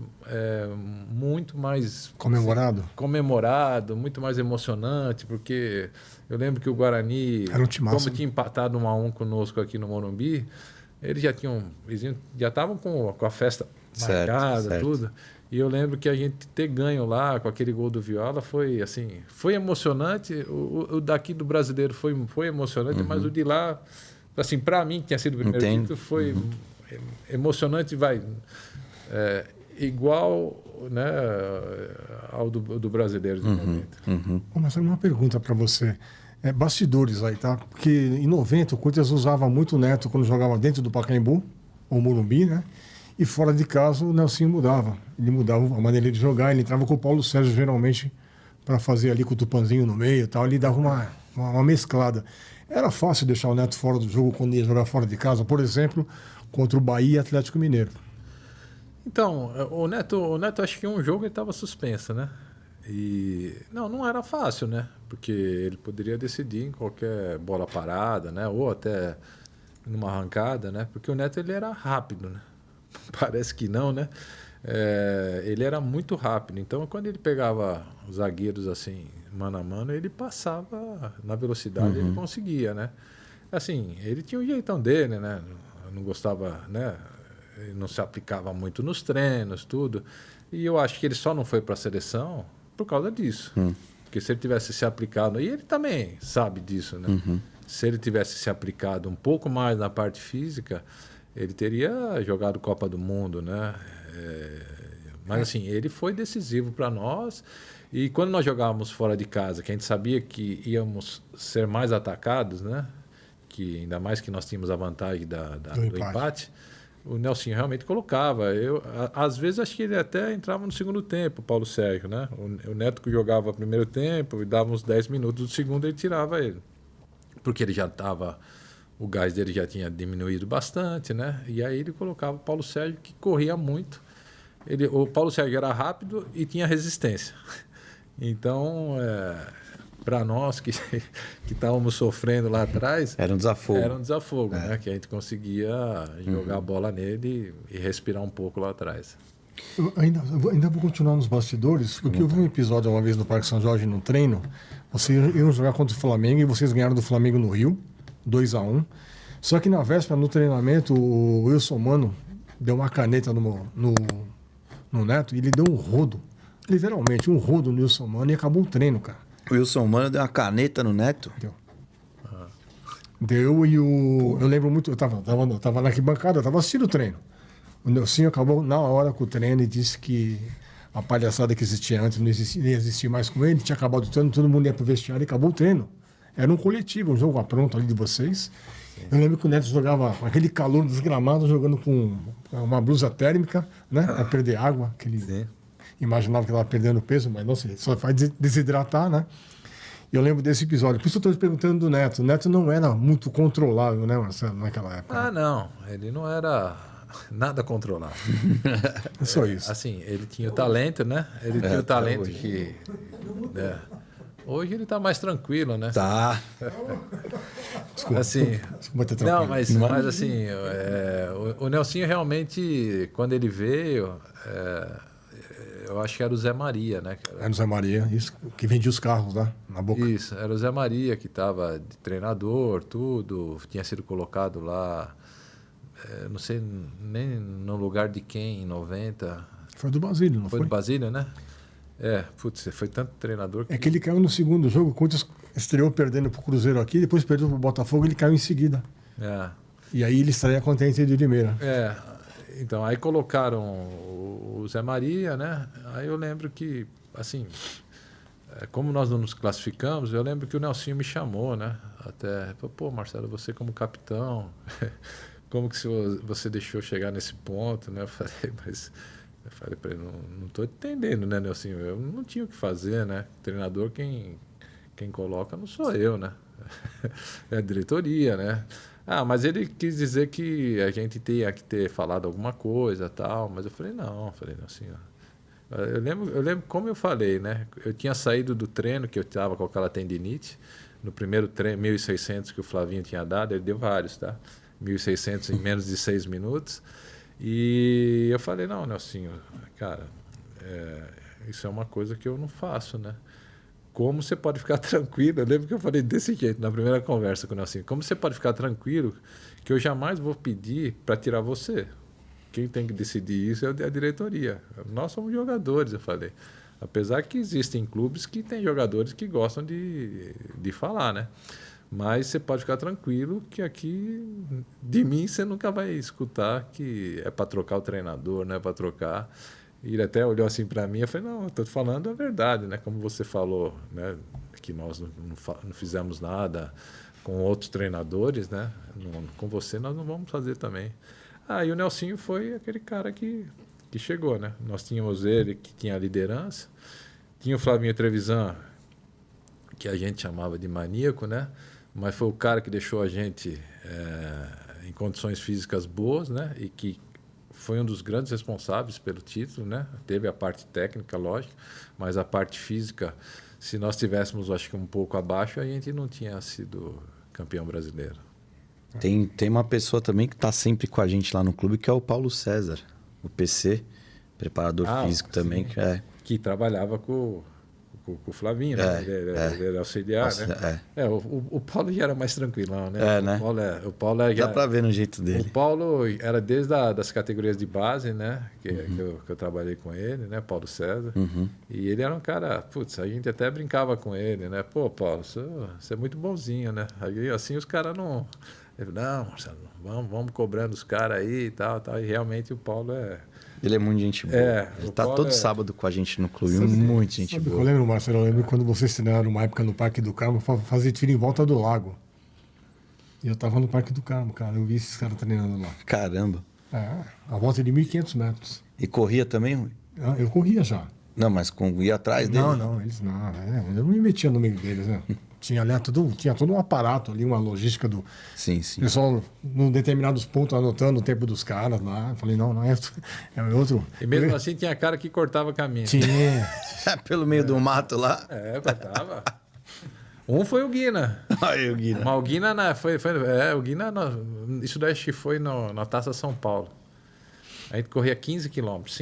muito mais comemorado, muito mais emocionante, porque eu lembro que o Guarani, era um timaço, como tinha empatado 1-1 conosco aqui no Morumbi, eles já estavam com a festa marcada, tudo. E eu lembro que a gente ter ganho lá com aquele gol do Viola foi assim, foi emocionante. O daqui do brasileiro foi emocionante, mas o de lá, assim, para mim que tinha sido o primeiro título, foi emocionante, igual, né, ao do brasileiro de momento. Mas uma pergunta para você. Bastidores aí, tá? Porque em 90 o Corinthians usava muito o Neto quando jogava dentro do Pacaembu, ou Morumbi, né? E fora de casa o Nelsinho mudava. Ele mudava a maneira de jogar, ele entrava com o Paulo Sérgio geralmente para fazer ali com o Tupanzinho no meio e tal. Ele dava uma mesclada. Era fácil deixar o Neto fora do jogo quando ia jogar fora de casa, por exemplo, contra o Bahia e Atlético Mineiro. Então, o Neto acho que um jogo ele estava suspenso, né? E não era fácil, né? Porque ele poderia decidir em qualquer bola parada, né? Ou até numa arrancada, né? Porque o Neto ele era rápido, né? Parece que não, né? Ele era muito rápido. Então, quando ele pegava os zagueiros assim, mano a mano, ele passava na velocidade, ele conseguia, né? Assim, ele tinha o jeitão dele, né? Não gostava, né? Ele não se aplicava muito nos treinos, tudo. E eu acho que ele só não foi para a seleção por causa disso. Porque se ele tivesse se aplicado, e ele também sabe disso, né? Se ele tivesse se aplicado um pouco mais na parte física, ele teria jogado Copa do Mundo, né? Mas assim, ele foi decisivo para nós. E quando nós jogávamos fora de casa, que a gente sabia que íamos ser mais atacados, né? Que ainda mais que nós tínhamos a vantagem do empate, o Nelsinho realmente colocava. Às vezes acho que ele até entrava no segundo tempo, o Paulo Sérgio, né? O Neto que jogava o primeiro tempo e dava uns 10 minutos do segundo, ele tirava ele. Porque ele já estava... O gás dele já tinha diminuído bastante, né? E aí ele colocava o Paulo Sérgio, que corria muito. O Paulo Sérgio era rápido e tinha resistência. Então, para nós que estávamos sofrendo lá atrás... Era um desafogo. Era um desafogo, né? Que a gente conseguia jogar a bola nele e respirar um pouco lá atrás. Eu ainda vou continuar nos bastidores, porque eu vi um episódio uma vez no Parque São Jorge, no treino. Vocês iam jogar contra o Flamengo e vocês ganharam do Flamengo no Rio, 2-1. Só que na véspera, no treinamento, o Wilson Mano deu uma caneta no Neto e ele deu um rodo. Literalmente, um rodo no Wilson Mano e acabou o treino, cara. O Wilson Mano deu uma caneta no Neto? Deu e eu lembro muito, eu tava na arquibancada, eu tava assistindo o treino. O Nelsinho acabou na hora com o treino e disse que a palhaçada que existia antes não ia existir mais com ele, tinha acabado o treino, todo mundo ia pro vestiário e acabou o treino. Era um coletivo, um jogo apronto ali de vocês. Eu lembro que o Neto jogava com aquele calor dos gramados, jogando com uma blusa térmica, né? Para perder água, que ele imaginava que estava perdendo peso, mas não sei, só faz desidratar, né? E eu lembro desse episódio. Por isso eu estou perguntando do Neto. O Neto não era muito controlável, né, Marcelo, naquela época. Ah, não. Ele não era nada controlado. É só isso. Assim, ele tinha o talento, né? Ele tinha o talento que... Hoje ele está mais tranquilo, né? Tá. Desculpa, assim, desculpa não, mas assim, o Nelsinho realmente, quando ele veio, eu acho que era o Zé Maria, né? Era o Zé Maria, isso, que vendia os carros lá na boca. Isso, era o Zé Maria que estava de treinador, tudo, tinha sido colocado lá, não sei nem no lugar de quem, em 90. Foi do Basílio, não foi? Foi do Basílio, né? Putz, foi tanto treinador que... É que ele caiu no segundo jogo, o Corinthians estreou perdendo pro Cruzeiro aqui, depois perdeu pro Botafogo e ele caiu em seguida. E aí ele estreia contra a Inter de Limeira. Então, aí colocaram o Zé Maria, né? Aí eu lembro que, assim, como nós não nos classificamos, eu lembro que o Nelsinho me chamou, né? Até, pô, Marcelo, você como capitão, como que você deixou chegar nesse ponto, né? Eu falei, mas... Eu falei para ele, não estou entendendo, né, Nelson? Eu não tinha o que fazer, né? Treinador, quem coloca não sou eu, né? É a diretoria, né? Ah, mas ele quis dizer que a gente tinha que ter falado alguma coisa, tal. Mas eu falei, não, assim, ó. Eu lembro como eu falei, né? Eu tinha saído do treino, que eu estava com aquela tendinite. No primeiro treino, 1.600 que o Flavinho tinha dado, ele deu vários, tá? 1.600 em menos de 6 minutos. E eu falei, não, Nelsinho, cara, isso é uma coisa que eu não faço, né? Como você pode ficar tranquilo? Eu lembro que eu falei desse jeito na primeira conversa com o Nelsinho. Como você pode ficar tranquilo que eu jamais vou pedir para tirar você? Quem tem que decidir isso é a diretoria. Nós somos jogadores, eu falei. Apesar que existem clubes que têm jogadores que gostam de falar, né? Mas você pode ficar tranquilo que aqui, de mim, você nunca vai escutar que é para trocar o treinador, não é para trocar. E ele até olhou assim para mim e eu falei, não, eu estou falando a verdade, né? Como você falou, né? Que nós não fizemos nada com outros treinadores, né? Com você nós não vamos fazer também. E o Nelsinho foi aquele cara que chegou, né? Nós tínhamos ele, que tinha a liderança, tinha o Flavinho Trevisan, que a gente chamava de maníaco, né? Mas foi o cara que deixou a gente em condições físicas boas, né? E que foi um dos grandes responsáveis pelo título, né? Teve a parte técnica, lógico, mas a parte física, se nós tivéssemos, acho que um pouco abaixo, a gente não tinha sido campeão brasileiro. Tem uma pessoa também que está sempre com a gente lá no clube, que é o Paulo César, o PC, preparador físico sim, também. Que trabalhava com o Flavinho, né? Ele era auxiliar, né? O Paulo já era mais tranquilão, né? Né? O Paulo era, dá para ver no jeito dele. O Paulo era desde das categorias de base, né? Que eu trabalhei com ele, né? Paulo César. E ele era um cara, putz, a gente até brincava com ele, né? Pô, Paulo, você é muito bonzinho, né? Aí assim os caras não... Ele, não, Marcelo, vamos cobrando os caras aí e tal. E realmente o Paulo Ele é muito gente boa. Ele tá todo sábado com a gente no clube. Muito gente boa. Eu lembro, Marcelo, eu lembro quando vocês treinaram uma época no Parque do Carmo, fazia tiro em volta do lago. E eu tava no Parque do Carmo, cara. Eu vi esses caras treinando lá. Caramba. A volta de 1.500 metros. E corria também, Rui? Eu corria já. Não, mas ia atrás dele? Não, eles não. Eu não me metia no meio deles, né? Tinha todo um aparato ali, uma logística do... Sim. O pessoal, em determinados pontos, anotando o tempo dos caras lá. Eu falei, não é outro. E mesmo assim tinha cara que cortava caminho. Tinha. Pelo meio do mato lá? Cortava. Um foi o Guina. Aí, o Guina. Mas o Guina, o Guina, isso daí acho que foi na Taça São Paulo. A gente corria 15 quilômetros,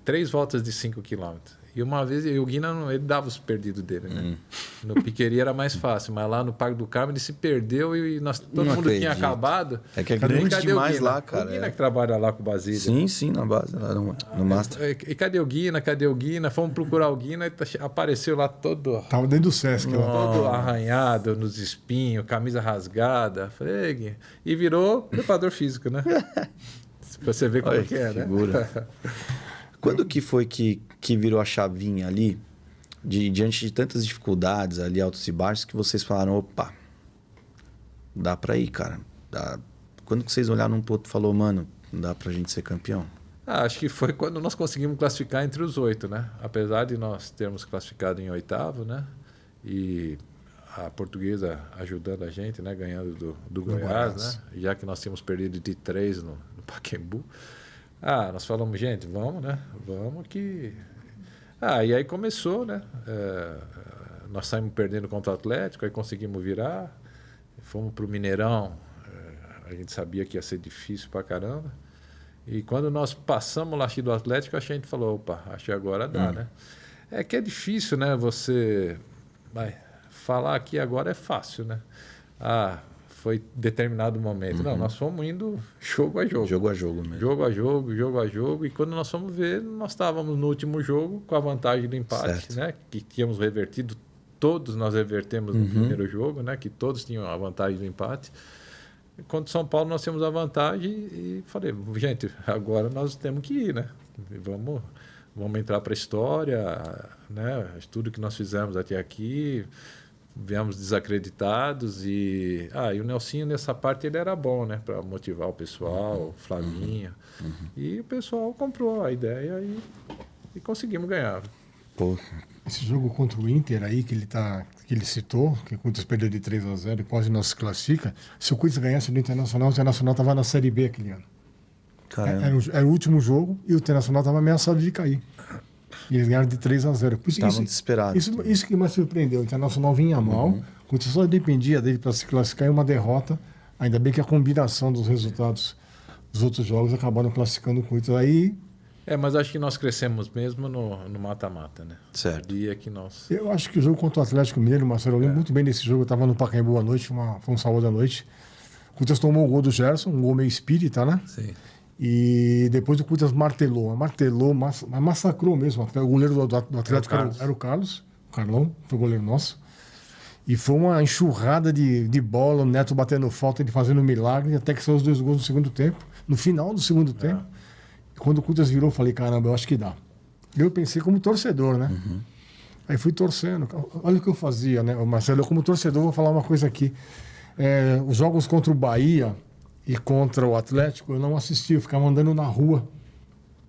3 voltas de 5 quilômetros. E uma vez, o Guina, ele dava os perdidos dele, né? No Piqueri era mais fácil, mas lá no Parque do Carmo ele se perdeu e todo mundo tinha acabado. É que é grande demais lá, cara. O Guina que trabalha lá com o Basílio. Sim, na base, lá no Master. E cadê o Guina? Fomos procurar o Guina e apareceu lá todo... Tava dentro do Sesc. Todo arranhado, nos espinhos, camisa rasgada. Falei, Guina. E virou preparador físico, né? Pra você ver como é que é, né? Quando que foi que virou a chavinha ali, diante de tantas dificuldades ali, altos e baixos, que vocês falaram, opa, dá pra ir, cara. Quando que vocês olharam um pro outro e falaram, mano, dá pra gente ser campeão? Acho que foi quando nós conseguimos classificar entre os 8, né? Apesar de nós termos classificado em 8º, né? E a Portuguesa ajudando a gente, né? Ganhando do Goiás, né? Já que nós tínhamos perdido de 3 no Pacaembu. Nós falamos, gente, vamos, né? Vamos que... e aí começou, né? Nós saímos perdendo contra o Atlético, aí conseguimos virar. Fomos pro Mineirão. A gente sabia que ia ser difícil pra caramba. E quando nós passamos lá do Atlético, a gente falou, opa, acho que agora dá, né? É que é difícil, né? Você... falar aqui agora é fácil, né? Foi determinado momento. Não, nós fomos indo jogo a jogo. Jogo a jogo mesmo. Jogo a jogo. E quando nós fomos ver, nós estávamos no último jogo com a vantagem do empate, né? Que tínhamos revertido. Todos nós revertemos no primeiro jogo, né? Que todos tinham a vantagem do empate. E contra o São Paulo nós temos a vantagem e falei, gente, agora nós temos que ir, né? Vamos entrar para a história, né? Tudo que nós fizemos até aqui... viemos desacreditados e o Nelsinho nessa parte ele era bom, né, para motivar o pessoal, o Flavinho. E o pessoal comprou a ideia e conseguimos ganhar. Pô, Esse jogo contra o Inter aí que ele citou, que o Corinthians perdeu de 3-0 e quase não se classifica, se o Corinthians ganhasse do Internacional, o Internacional estava na Série B aquele ano. caramba. Era o último jogo e o Internacional estava ameaçado de cair. E eles ganharam de 3-0. Estavam desesperados. Isso que mais surpreendeu. O Internacional vinha mal, o Corinthians só dependia dele para se classificar, e uma derrota. Ainda bem que a combinação dos resultados dos outros jogos acabaram classificando o Corinthians. Aí, Mas acho que nós crescemos mesmo no mata-mata, né? Certo. Dia que nós... eu acho que o jogo contra o Atlético Mineiro, Marcelo, eu lembro muito bem desse jogo. Eu estava no Pacaembu à noite, foi um sábado à noite. O Corinthians tomou o gol do Gerson, um gol meio espírita, né? Sim. E depois o Corinthians massacrou mesmo. O goleiro do Atlético era o Carlos, o Carlão, foi o goleiro nosso. E foi uma enxurrada de bola, o Neto batendo falta, ele fazendo milagre, até que saiu os 2 gols no segundo tempo. No final do segundo tempo, quando o Corinthians virou, eu falei, caramba, eu acho que dá. Eu pensei como torcedor, né? Aí fui torcendo. Olha o que eu fazia, né, Marcelo? Eu, como torcedor, vou falar uma coisa aqui. Os jogos contra o Bahia e contra o Atlético, eu não assisti, eu ficava andando na rua.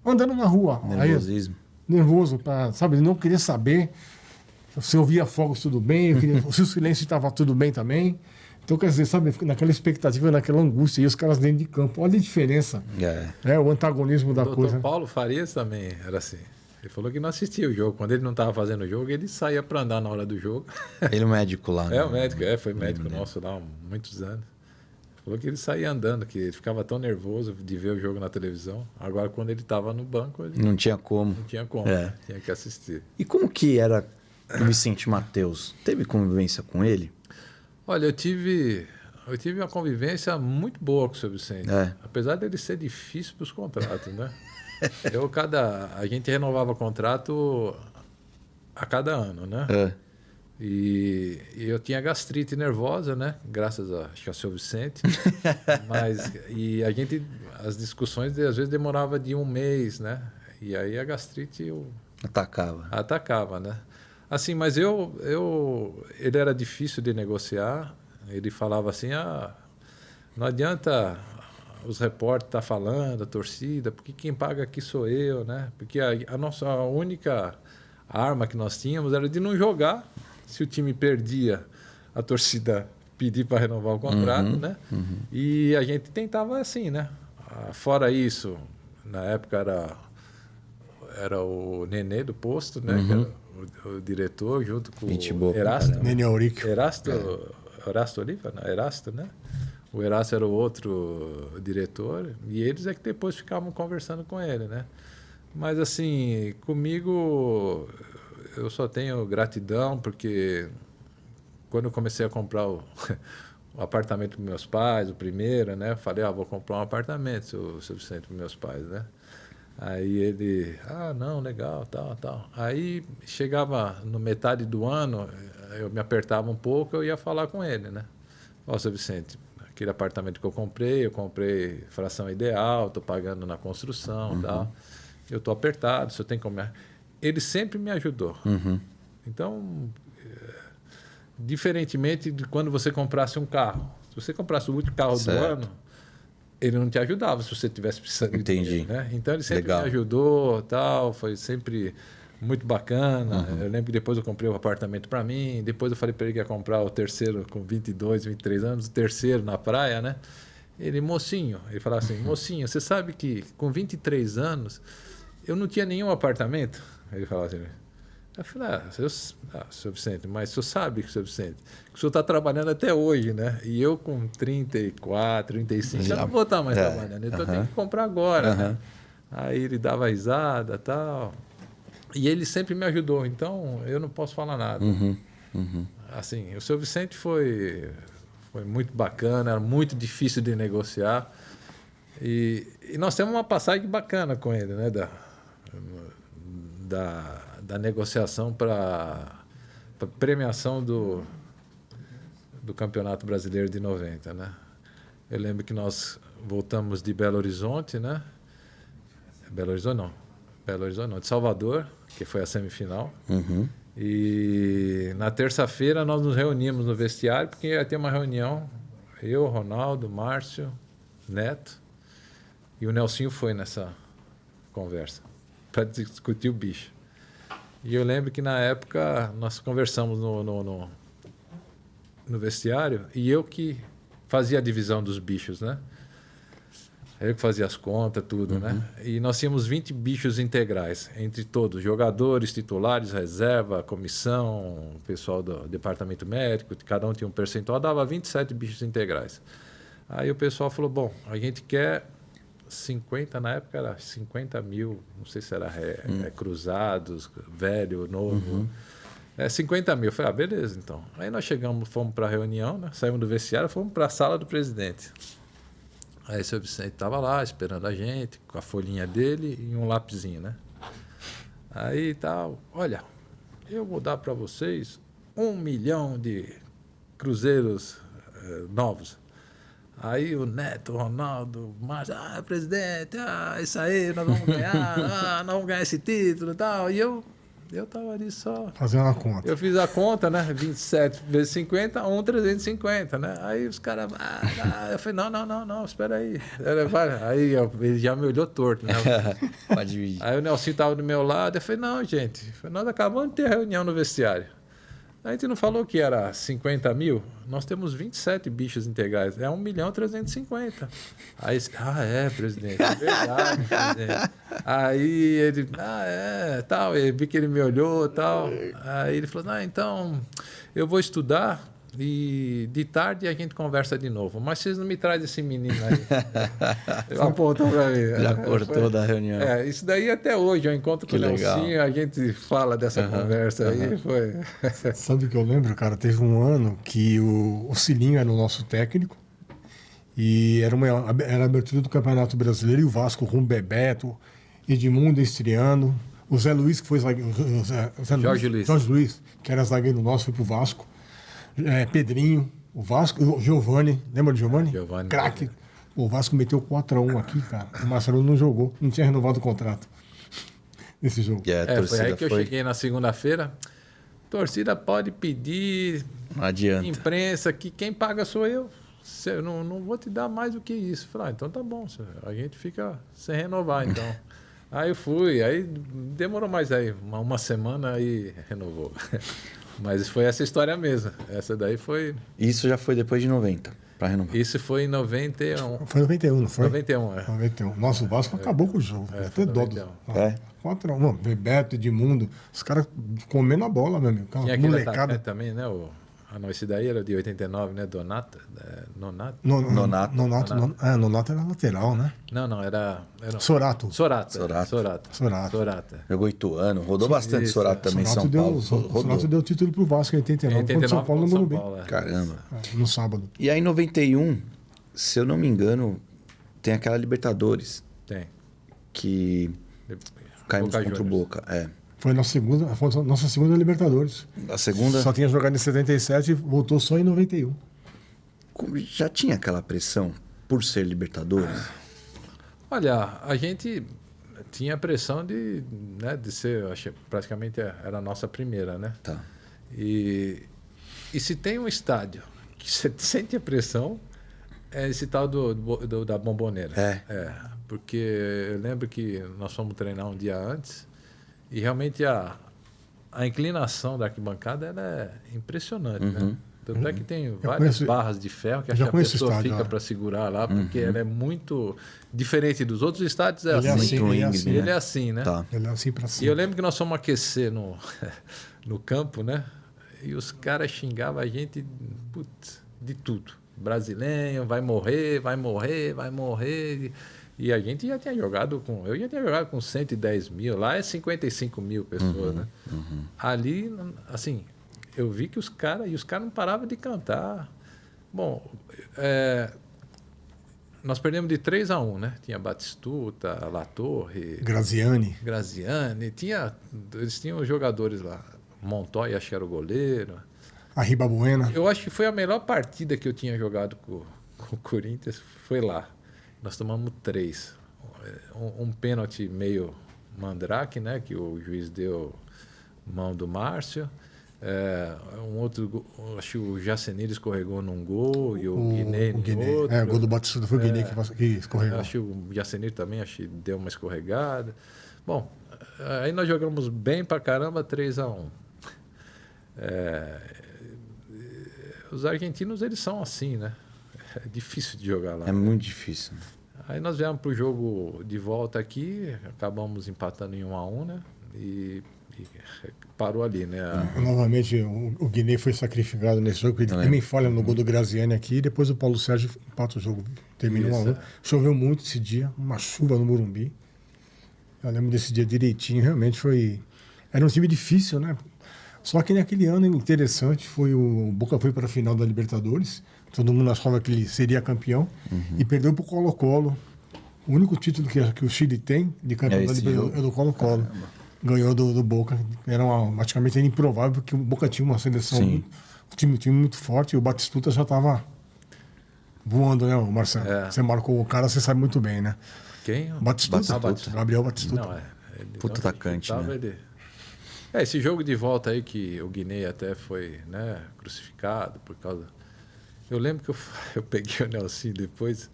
Nervosismo. Aí, nervoso, sabe? Eu não queria saber se eu via fogos, tudo bem, se o silêncio estava tudo bem também. Então, quer dizer, sabe, naquela expectativa, naquela angústia, e os caras dentro de campo. Olha a diferença. O antagonismo da coisa. O Paulo Farias também era assim. Ele falou que não assistia o jogo. Quando ele não estava fazendo o jogo, ele saía para andar na hora do jogo. Ele é o médico lá, né? O médico, foi médico nosso lá há muitos anos. Falou que ele saía andando, que ele ficava tão nervoso de ver o jogo na televisão. Agora, quando ele estava no banco, ele Não tinha como. tinha que assistir. E como que era o Vicente Mateus? Teve convivência com ele? Olha, eu tive uma convivência muito boa com o seu Vicente. Apesar dele ser difícil para os contratos, né? A gente renovava contrato a cada ano, né? E eu tinha gastrite nervosa, né? Graças acho que ao seu Vicente. As discussões às vezes demorava de 1 mês, né? E aí a gastrite atacava, né? Assim, mas ele era difícil de negociar. Ele falava assim, não adianta os repórteres estar falando, a torcida, porque quem paga aqui sou eu, né? Porque a nossa única arma que nós tínhamos era de não jogar. Se o time perdia, a torcida pedia para renovar o contrato, né? E a gente tentava assim, né? Fora isso, na época era o Nenê do Posto, né? Que era o diretor, junto com o Erasto. Nenê Auric. Erasto Oliva? Não, Erasto, né? O Erasto era o outro diretor e eles é que depois ficavam conversando com ele, né? Mas assim, comigo eu só tenho gratidão porque quando eu comecei a comprar o apartamento para meus pais, o primeiro, né? Eu falei, vou comprar um apartamento, seu Vicente, para meus pais, né? Aí ele, não, legal, tal. Aí chegava no metade do ano, eu me apertava um pouco, eu ia falar com ele, né? Seu Vicente, aquele apartamento que eu comprei fração ideal, estou pagando na construção, tal. Eu estou apertado, o senhor tem como... Ele sempre me ajudou. Então, diferentemente de quando você comprasse um carro. Se você comprasse o último carro do ano, ele não te ajudava se você tivesse precisando. Entendi. Né? Então, ele sempre me ajudou, tal, foi sempre muito bacana. Eu lembro que depois eu comprei um apartamento para mim, depois eu falei para ele que ia comprar o terceiro com 22, 23 anos, o terceiro na praia, né? Ele falava assim, mocinho, você sabe que com 23 anos eu não tinha nenhum apartamento? Ele falava assim, eu falei, seu Vicente, mas o senhor sabe, seu Vicente, que o senhor está trabalhando até hoje, né? E eu com 34, 35, já não vou estar mais trabalhando, então eu tenho que comprar agora, né? Aí ele dava risada e tal. E ele sempre me ajudou, então eu não posso falar nada. Assim, o seu Vicente foi muito bacana, era muito difícil de negociar. E nós temos uma passagem bacana com ele, né? Da negociação para premiação do Campeonato Brasileiro de 90, né? Eu lembro que nós voltamos de Belo Horizonte, né? Belo Horizonte não, de Salvador, que foi a semifinal. E na terça-feira nós nos reunimos no vestiário, porque ia ter uma reunião, eu, Ronaldo, Márcio, Neto, e o Nelsinho foi nessa conversa para discutir o bicho. E eu lembro que na época nós conversamos no vestiário, e eu que fazia a divisão dos bichos, né? Eu que fazia as contas, tudo, né? E nós tínhamos 20 bichos integrais, entre todos, jogadores, titulares, reserva, comissão, pessoal do departamento médico, cada um tinha um percentual, dava 27 bichos integrais. Aí o pessoal falou, bom, a gente quer 50, na época era 50 mil, não sei se era cruzados, velho, novo. 50 mil. Eu falei, beleza, então. Aí nós chegamos, fomos para a reunião, né? Saímos do vestiário, fomos para a sala do presidente. Aí o seu Vicente estava lá, esperando a gente, com a folhinha dele e um lapisinho, né? Aí tal, olha, eu vou dar para vocês 1 milhão de cruzeiros novos. Aí o Neto, o Ronaldo, o Márcio, presidente, isso aí, nós vamos ganhar, nós vamos ganhar esse título e tal. E eu estava ali só... Fazendo uma conta. Eu fiz a conta, né? 27 vezes 50, 350, né? Aí os caras... eu falei, não, espera aí. Aí ele já me olhou torto, né? Pode dividir. Aí o Nelsinho estava do meu lado, eu falei, não, gente, nós acabamos de ter reunião no vestiário. A gente não falou que era 50 mil? Nós temos 27 bichos integrais. É 1.350.000. Aí, presidente, é verdade, presidente. Aí ele, tal. Eu vi que ele me olhou, tal. Aí ele falou, então, eu vou estudar e de tarde a gente conversa de novo. Mas vocês não me trazem esse menino aí. Ele apontou para mim. Já cortou da reunião. Isso daí até hoje, eu encontro com o Nelsinho, a gente fala dessa conversa aí. Foi... Sabe o que eu lembro, cara? Teve um ano que o Cilinho era o nosso técnico e era a abertura do Campeonato Brasileiro e o Vasco com o Bebeto, Edmundo estreando, o Zé Luiz, que foi zagueiro, Jorge Luiz, que era zagueiro nosso, foi pro Vasco. Pedrinho, o Vasco, o Giovani, lembra do Giovani? Giovani. Craque. O Vasco meteu 4-1 aqui, cara. O Marcelo não jogou, não tinha renovado o contrato nesse jogo. Foi aí que eu cheguei na segunda-feira. Torcida pode pedir, não adianta. Imprensa, que quem paga sou eu. Eu não vou te dar mais do que isso. Falei, então tá bom, a gente fica sem renovar, então. Aí eu fui, aí demorou mais aí, uma semana, aí renovou. Mas foi essa história mesmo. Essa daí foi... Isso já foi depois de 90, para renovar. Isso foi em 91. Foi 91, não foi? 91, 91. Nossa, o Vasco acabou com o jogo. Até dodo. 4-1. Bebeto, Edmundo, os caras comendo a bola, meu amigo. Tinha aquele molecada também, né? Não, esse daí era de 89, né? Nonato. Nonato era lateral, né? Não, era... Sorato. Sorato. Jogou Ituano, rodou bastante Sorato também em São Paulo. Sorato deu título pro Vasco em 89, quando São Paulo não bem. Caramba. No sábado. E aí em 91, se eu não me engano, tem aquela Libertadores. Tem. Que caímos contra o Boca. Foi a nossa segunda Libertadores. A segunda? Só tinha jogado em 77 e voltou só em 91. Já tinha aquela pressão por ser Libertadores? Olha, a gente tinha a pressão de ser, acho que praticamente era a nossa primeira, né? Tá. E se tem um estádio que você sente a pressão, é esse tal da Bomboneira. Porque eu lembro que nós fomos treinar um dia antes e realmente a inclinação da arquibancada ela é impressionante, né? Tanto é que tem várias barras de ferro que a pessoa fica para segurar lá, porque ela é muito diferente dos outros estádios. Ele é assim, né? Tá. Ele é assim para cima. E eu lembro que nós fomos aquecer no campo, né? E os caras xingavam a gente de tudo. Brasileiro, vai morrer. E a gente já tinha jogado eu já tinha jogado com 110 mil, lá é 55 mil pessoas, né? Ali, assim, eu vi que os caras não paravam de cantar. Bom, nós perdemos de 3-1, né? Tinha Batistuta, Latorre, Graziani, eles tinham jogadores lá, Montoya, acho que era o goleiro. A Ribabuena. Eu acho que foi a melhor partida que eu tinha jogado com o Corinthians, foi lá. Nós tomamos 3. Um pênalti meio mandrake, né? Que o juiz deu mão do Márcio. Um outro, acho que o Jacenir escorregou num gol e o Guiné no outro. O gol do Batistuta foi o Guiné que escorregou. Acho que o Jacenir também deu uma escorregada. Bom, aí nós jogamos bem pra caramba, 3-1. Os argentinos, eles são assim, né? É difícil de jogar lá. É muito difícil. Aí nós viemos pro jogo de volta aqui, acabamos empatando em 1-1, né? E parou ali, né? Novamente, o Guiné foi sacrificado nesse jogo. Ele também falha no gol do Graziani aqui. E depois o Paulo Sérgio empata o jogo. Termina 1-1. Choveu muito esse dia, uma chuva no Morumbi. Eu lembro desse dia direitinho. Realmente foi... Era um time difícil, né? Só que naquele ano interessante, o Boca foi para a final da Libertadores. Todo mundo achava que ele seria campeão. E perdeu para o Colo-Colo. O único título que o Chile tem de campeão da Libertadores é do Colo-Colo. Ganhou do Boca. Praticamente era improvável, porque o Boca tinha uma seleção, um time muito forte, e o Batistuta já estava voando, né, Marcelo? Você marcou o cara, você sabe muito bem, né? Quem? Batistuta. Gabriel Batistuta. Não, Puta atacante, né? Esse jogo de volta aí que o Guiné até foi, né, crucificado por causa... Eu lembro que eu peguei o Nelsinho depois,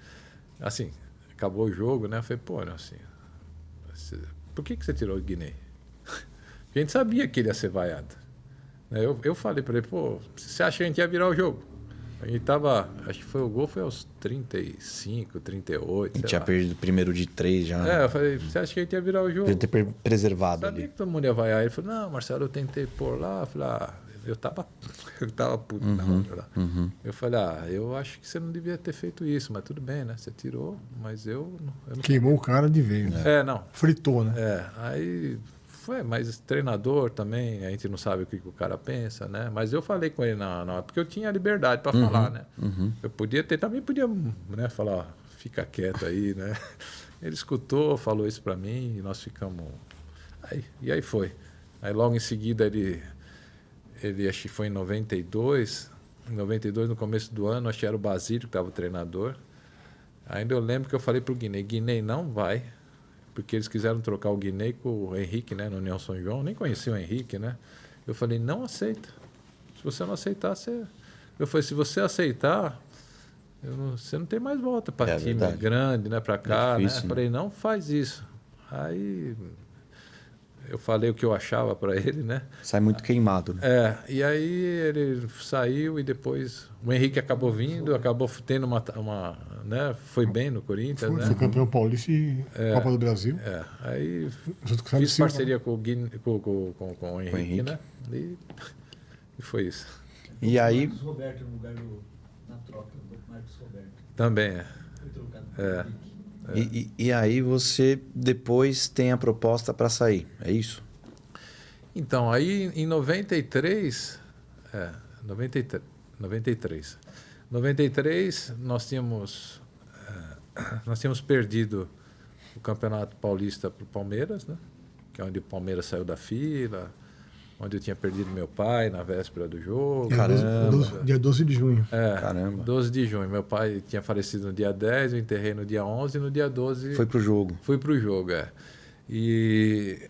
assim, acabou o jogo, né? Eu falei, pô, Nelsinho, por que você tirou o Guiné? Porque a gente sabia que ele ia ser vaiado. Eu falei para ele, pô, você acha que a gente ia virar o jogo? A gente tava, acho que o gol foi aos 35, 38. A gente tinha perdido o primeiro de 3 já. Eu falei, você acha que a gente ia virar o jogo? Podia ter preservado sabia ali. que todo mundo ia vaiar. Ele falou, não, Marcelo, eu tentei pôr lá. Eu falei, eu tava puto na hora lá. Eu falei, eu acho que você não devia ter feito isso, mas tudo bem, né? Você tirou, mas eu não... Queimou o cara de vez, né? Não. Fritou, né? Aí foi, mas treinador também, a gente não sabe o que o cara pensa, né? Mas eu falei com ele na hora, porque eu tinha liberdade para falar, né? Eu também podia, né, falar, fica quieto aí, né? Ele escutou, falou isso para mim e nós ficamos... E aí foi. Aí logo em seguida ele acho que foi em 92, no começo do ano, acho que era o Basílio que estava o treinador. Ainda eu lembro que eu falei para o Guiné não vai, porque eles quiseram trocar o Guiné com o Henrique, né, no União São João. Nem conhecia o Henrique, né? Eu falei, não aceita. Se você não aceitar, você... Eu falei, se você aceitar, você não tem mais volta para time verdade. Grande, né, para cá, difícil, né? Falei, não faz isso. Aí... Eu falei o que eu achava para ele, né? Sai muito queimado, né? E aí ele saiu e depois o Henrique acabou vindo, acabou tendo uma né? Foi bem no Corinthians, né? Foi campeão paulista e Copa do Brasil. Aí fiz parceria com o Henrique, né? E foi isso. E aí... Marcos Roberto no lugar na troca, do Marcos Roberto. Também Foi trocado com o Henrique. E aí você depois tem a proposta para sair, é isso? Então, aí em 93 nós tínhamos perdido o Campeonato Paulista para o Palmeiras, né? Que é onde o Palmeiras saiu da fila, onde eu tinha perdido meu pai na véspera do jogo. Caramba. Dia 12 de junho. Caramba. 12 de junho. Meu pai tinha falecido no dia 10, eu enterrei no dia 11 e no dia 12... Foi pro jogo. Fui pro jogo, E...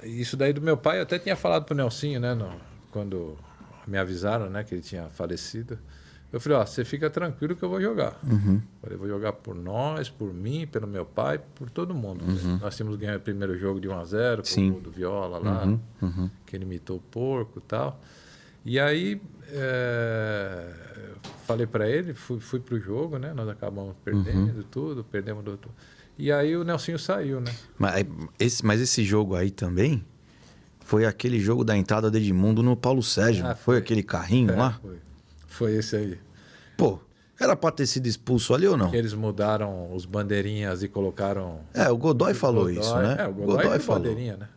isso daí do meu pai, eu até tinha falado pro Nelsinho, né? Quando me avisaram, né, que ele tinha falecido. Eu falei, você fica tranquilo que eu vou jogar. Falei, vou jogar por nós, por mim, pelo meu pai, por todo mundo. Nós tínhamos ganhado o primeiro jogo de 1-0, com o gol do Viola lá, que ele imitou o porco e tal. E aí, falei para ele, fui pro jogo, né? Nós acabamos perdendo tudo, perdemos do... E aí o Nelsinho saiu, né? Mas esse jogo aí também foi aquele jogo da entrada do Edmundo no Paulo Sérgio, foi aquele carrinho lá? Foi esse aí. Pô, era pra ter sido expulso ali ou não? Eles mudaram os bandeirinhas e colocaram... o Godoy falou isso, né? O Godoy falou. Bandeirinha, né?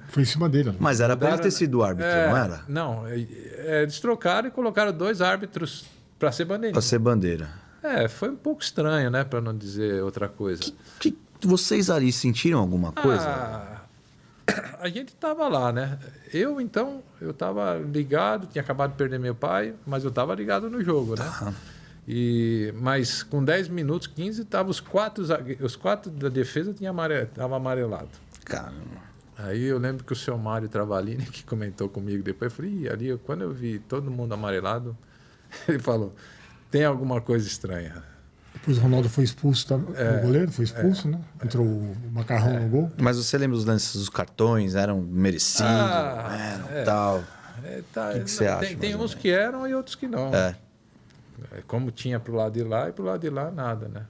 Foi em cima dele. Né? Mas era pra ele ter sido o árbitro, não era? Não, eles trocaram e colocaram 2 árbitros pra ser bandeirinha. Pra ser bandeira. Foi um pouco estranho, né? Pra não dizer outra coisa. Que vocês ali sentiram alguma coisa? A gente tava lá, né? Eu tava ligado, tinha acabado de perder meu pai, mas eu tava ligado no jogo, né? Mas com 10 minutos, 15, tava os quatro da defesa tava amarelado. Caramba. Aí eu lembro que o seu Mário Travalini, que comentou comigo depois, eu falei, "Ih, ali, quando eu vi todo mundo amarelado, ele falou, tem alguma coisa estranha. Depois o Ronaldo foi expulso, tá? O goleiro foi expulso, né? Entrou o Macarrão no gol. Mas você lembra dos lances dos cartões? Eram merecidos? Tal. Tá, O que você acha, tem mais ou uns que eram e outros que não. É. Como tinha pro lado de lá e pro lado de lá nada, né?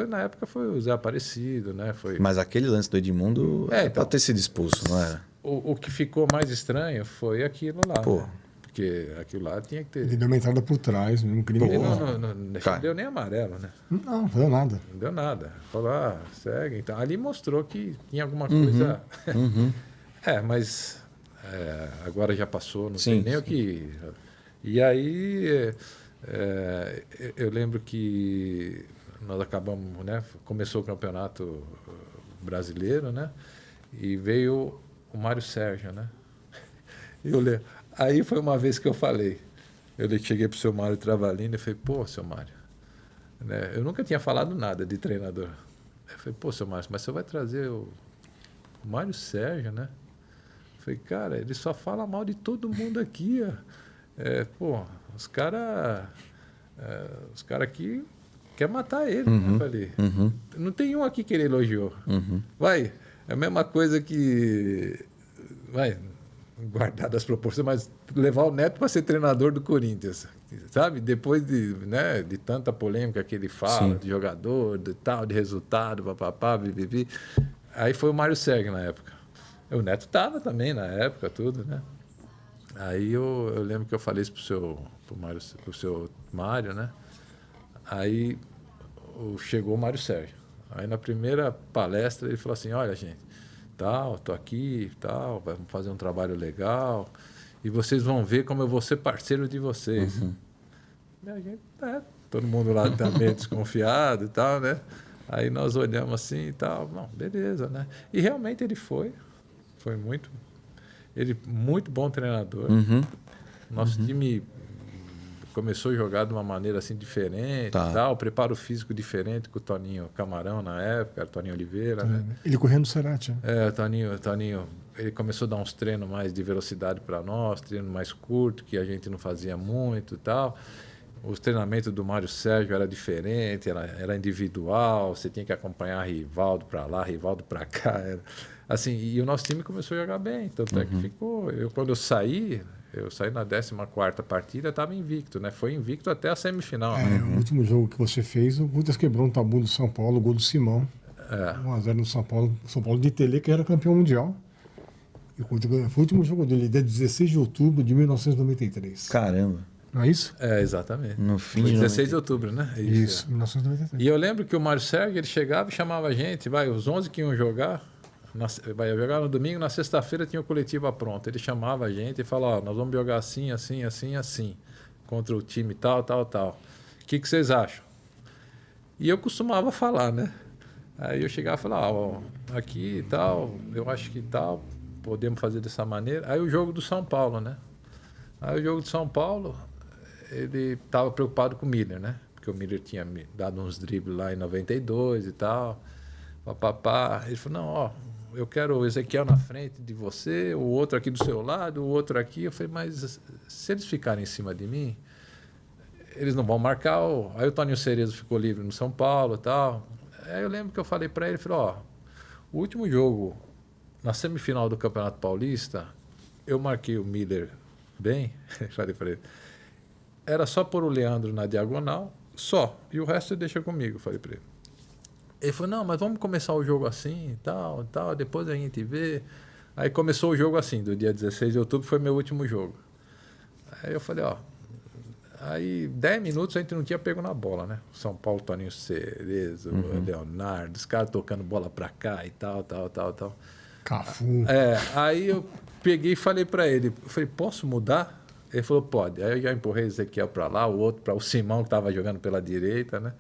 Na época foi o Zé Aparecido, né? Mas aquele lance do Edmundo então, pode ter sido expulso, não era? O que ficou mais estranho foi aquilo lá. Pô. Né? Porque aquilo lá tinha que ter. Ele deu uma entrada por trás, um crime. Ele não deu nem amarelo, né? Não deu nada. Não deu nada. Falou, segue. Então, ali mostrou que tinha alguma coisa. Mas agora já passou, não sei nem o que. E aí eu lembro que nós acabamos, né? Começou o campeonato brasileiro, né? E veio o Mário Sérgio, né? Aí foi uma vez que eu falei. Eu cheguei para o seu Mário Travalini e falei, pô, seu Mário, né? Eu nunca tinha falado nada de treinador. Eu falei, pô, seu Mário, mas você vai trazer o Mário Sérgio, né? Eu falei, cara, ele só fala mal de todo mundo aqui. Pô, os caras aqui querem matar ele. Né? Eu falei, não tem um aqui que ele elogiou. Vai, é a mesma coisa que... Vai... guardar as proporções, mas levar o Neto para ser treinador do Corinthians, sabe? Depois de tanta polêmica que ele fala, de jogador, de tal, de resultado, papapá, bibibi. Aí foi o Mário Sérgio na época. O Neto estava também na época, tudo, né? Aí eu lembro que eu falei isso pro seu Mário, né? Aí chegou o Mário Sérgio. Aí na primeira palestra ele falou assim, olha, gente, tô aqui, vamos fazer um trabalho legal e vocês vão ver como eu vou ser parceiro de vocês. E a gente, todo mundo lá também desconfiado e tal, né? Aí nós olhamos assim e tal, não, beleza, né? E realmente ele foi muito bom treinador. Nosso time começou a jogar de uma maneira assim diferente, tal, preparo físico diferente com o Toninho Camarão na época, o Toninho Oliveira, né? Ele correndo no Cerati. O Toninho, ele começou a dar uns treinos mais de velocidade para nós, treino mais curto, que a gente não fazia muito e tal. Os treinamentos do Mário Sérgio era diferente, era individual, você tinha que acompanhar Rivaldo para lá, Rivaldo para cá. Assim, e o nosso time começou a jogar bem, tanto é que ficou... Quando eu saí na 14ª partida, estava invicto, né? Foi invicto até a semifinal. O último jogo que você fez, o Corinthians quebrou um tabu do São Paulo, o gol do Simão. 1-0 no São Paulo. São Paulo de Tele, que era campeão mundial. E foi o último jogo dele, dia 16 de outubro de 1993. Caramba. Não é isso? Exatamente. No fim foi de 16 de outubro, né? Isso, 1993. E eu lembro que o Mário Sérgio, ele chegava e chamava a gente, os 11 que iam jogar, vai jogar no domingo, na sexta-feira tinha o coletiva pronto. Ele chamava a gente e falava, nós vamos jogar assim, assim, assim, assim, contra o time tal, tal, tal. O que vocês acham? E eu costumava falar, né? Aí eu chegava e falava, aqui e tal, eu acho que tal, podemos fazer dessa maneira. Aí o jogo do São Paulo, né? Aí o jogo do São Paulo, ele estava preocupado com o Miller, né? Porque o Miller tinha me dado uns dribles lá em 92 e tal, papapá. Ele falou, não, eu quero o Ezequiel na frente de você, o outro aqui do seu lado, o outro aqui. Eu falei, mas se eles ficarem em cima de mim, eles não vão marcar. Aí o Toninho Cerezo ficou livre no São Paulo e tal. Aí eu lembro que eu falei para ele, o último jogo, na semifinal do Campeonato Paulista, eu marquei o Miller bem, falei para ele, era só pôr o Leandro na diagonal, só, e o resto você deixa comigo, falei para ele. Ele falou, não, mas vamos começar o jogo assim, tal, depois a gente vê. Aí começou o jogo assim, do dia 16 de outubro, foi meu último jogo. Aí eu falei, aí 10 minutos a gente não tinha pego na bola, né? São Paulo, Toninho Cerezo, Leonardo, os caras tocando bola pra cá e tal. Cafu. Aí eu peguei e falei pra ele, eu falei, posso mudar? Ele falou, pode. Aí eu já empurrei o Ezequiel pra lá, o outro para o Simão, que tava jogando pela direita, né?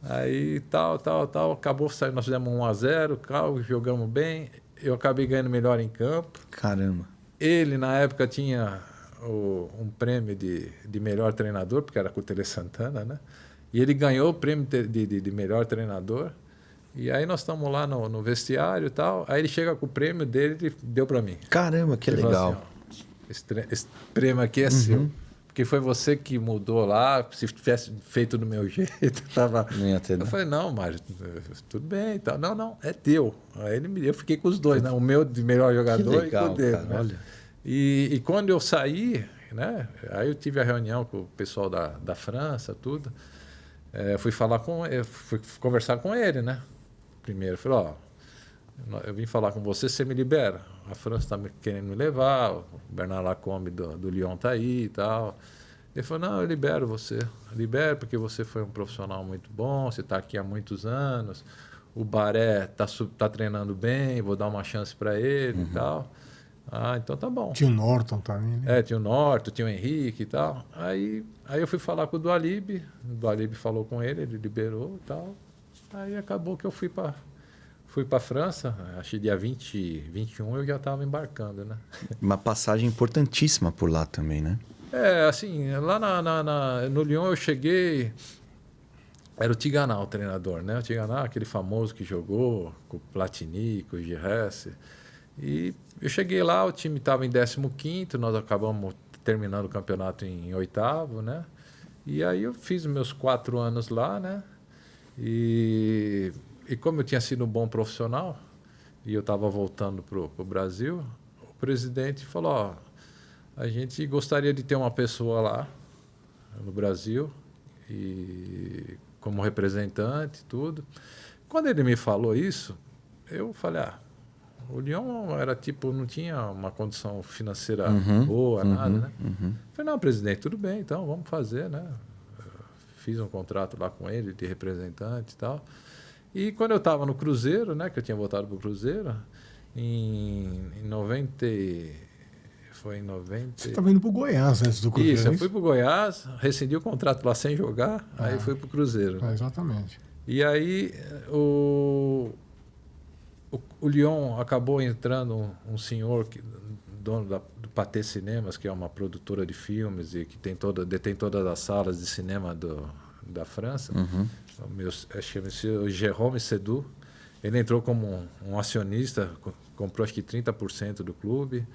Aí tal, acabou saindo, nós fizemos 1-0, jogamos bem, eu acabei ganhando melhor em campo. Caramba. Ele, na época, tinha um prêmio de melhor treinador, porque era com o Tele Santana, né? E ele ganhou o prêmio de melhor treinador. E aí nós estamos lá no vestiário e tal. Aí ele chega com o prêmio dele e deu para mim. Caramba, que Ele falou legal. assim, ó, esse prêmio aqui é seu. Porque foi você que mudou lá. Se tivesse feito do meu jeito, tava... Não ia ter, Eu né? falei, não, Mário, tudo bem e tal. Não, é teu. Aí eu fiquei com os dois, né? O meu de melhor jogador legal, e com o dele. cara, Né? olha. E quando eu saí, né? Aí eu tive a reunião com o pessoal da França, tudo. Fui conversar com ele, né? Primeiro, falei, ó, eu vim falar com você, você me libera. A França está querendo me levar, o Bernard Lacombe do Lyon tá aí e tal. Ele falou, não, eu libero você. Libero porque você foi um profissional muito bom, você está aqui há muitos anos, o Baré tá treinando bem, vou dar uma chance para ele e tal. Ah, então tá bom. Tinha o Norton também, né? Tinha o Norton, tinha o Henrique e tal. Aí eu fui falar com o Dualib falou com ele liberou e tal. Aí acabou que eu fui para França, acho que dia 21 eu já estava embarcando, né? Uma passagem importantíssima por lá também, né? Assim, lá no Lyon eu cheguei, era o Tigana o treinador, né? O Tigana, aquele famoso que jogou com o Platini, com o Giresse. E eu cheguei lá, o time estava em 15º, nós acabamos terminando o campeonato em 8º, né? E aí eu fiz meus 4 anos lá, né? E como eu tinha sido um bom profissional e eu estava voltando para o Brasil, o presidente falou, ó, a gente gostaria de ter uma pessoa lá no Brasil e como representante e tudo. Quando ele me falou isso, eu falei, o Lyon era tipo, não tinha uma condição financeira boa, nada, né? Falei, não, presidente, tudo bem, então vamos fazer, né? Fiz um contrato lá com ele de representante e tal. E quando eu estava no Cruzeiro, né, que eu tinha voltado para o Cruzeiro, em 90... Foi em 90... Você estava indo para o Goiás antes do Cruzeiro. Isso, eu fui para o Goiás, rescindi o contrato lá sem jogar, aí fui para o Cruzeiro. Exatamente. E aí o Lyon acabou entrando um senhor, dono do Pathé Cinemas, que é uma produtora de filmes e que detém todas as salas de cinema da França. Chama-se Jérôme Sédou. Ele entrou como um acionista, comprou acho que 30% do clube.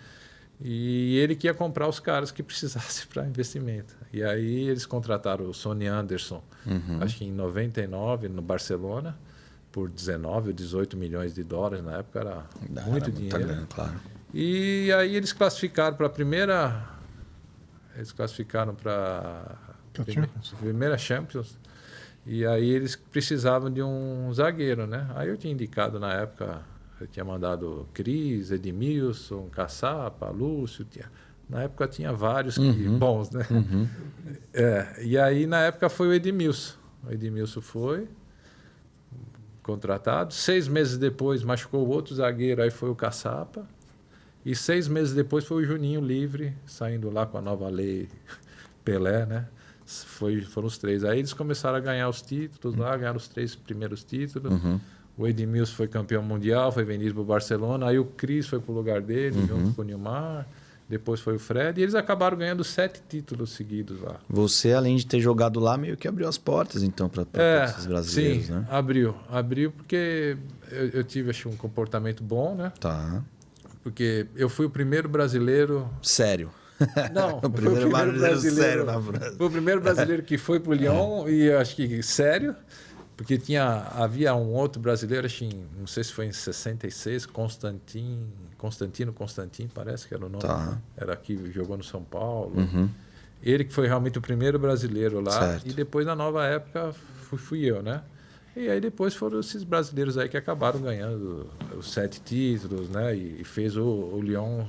E ele que ia comprar os caras que precisassem para investimento. E aí eles contrataram o Sonny Anderson, acho que em 99, no Barcelona, por 19 ou 18 milhões de dólares. Na época era muito dinheiro. Grande, claro. E aí eles classificaram para a primeira... Eles classificaram para a primeira Champions. E aí eles precisavam de um zagueiro, né? Aí eu tinha indicado na época... Eu tinha mandado Cris, Edmilson, Caçapa, Lúcio. Na época tinha vários bons, né? E aí, na época, foi o Edmilson. O Edmilson foi contratado. 6 meses depois, machucou o outro zagueiro, aí foi o Caçapa. E 6 meses depois foi o Juninho livre, saindo lá com a nova lei Pelé, né? Foram os 3. Aí eles começaram a ganhar os títulos lá, ganharam os 3 primeiros títulos. O Edmilson foi campeão mundial, foi vendido para o Barcelona. Aí o Cris foi para o lugar dele, junto com o Nilmar. Depois foi o Fred. E eles acabaram ganhando 7 títulos seguidos lá. Você, além de ter jogado lá, meio que abriu as portas, então, para esses brasileiros, sim, né? Abriu porque eu tive, acho, um comportamento bom, né? Tá. Porque eu fui o primeiro brasileiro... Sério. Não, o primeiro brasileiro sério na França. Foi o primeiro brasileiro que foi para o Lyon e acho que sério. Porque havia um outro brasileiro, acho que não sei se foi em 66, Constantino, parece que era o nome. Tá. Era aqui, jogou no São Paulo. Ele que foi realmente o primeiro brasileiro lá. Certo. E depois, na nova época, fui eu, né? E aí depois foram esses brasileiros aí que acabaram ganhando os 7 títulos, né? E fez o Lyon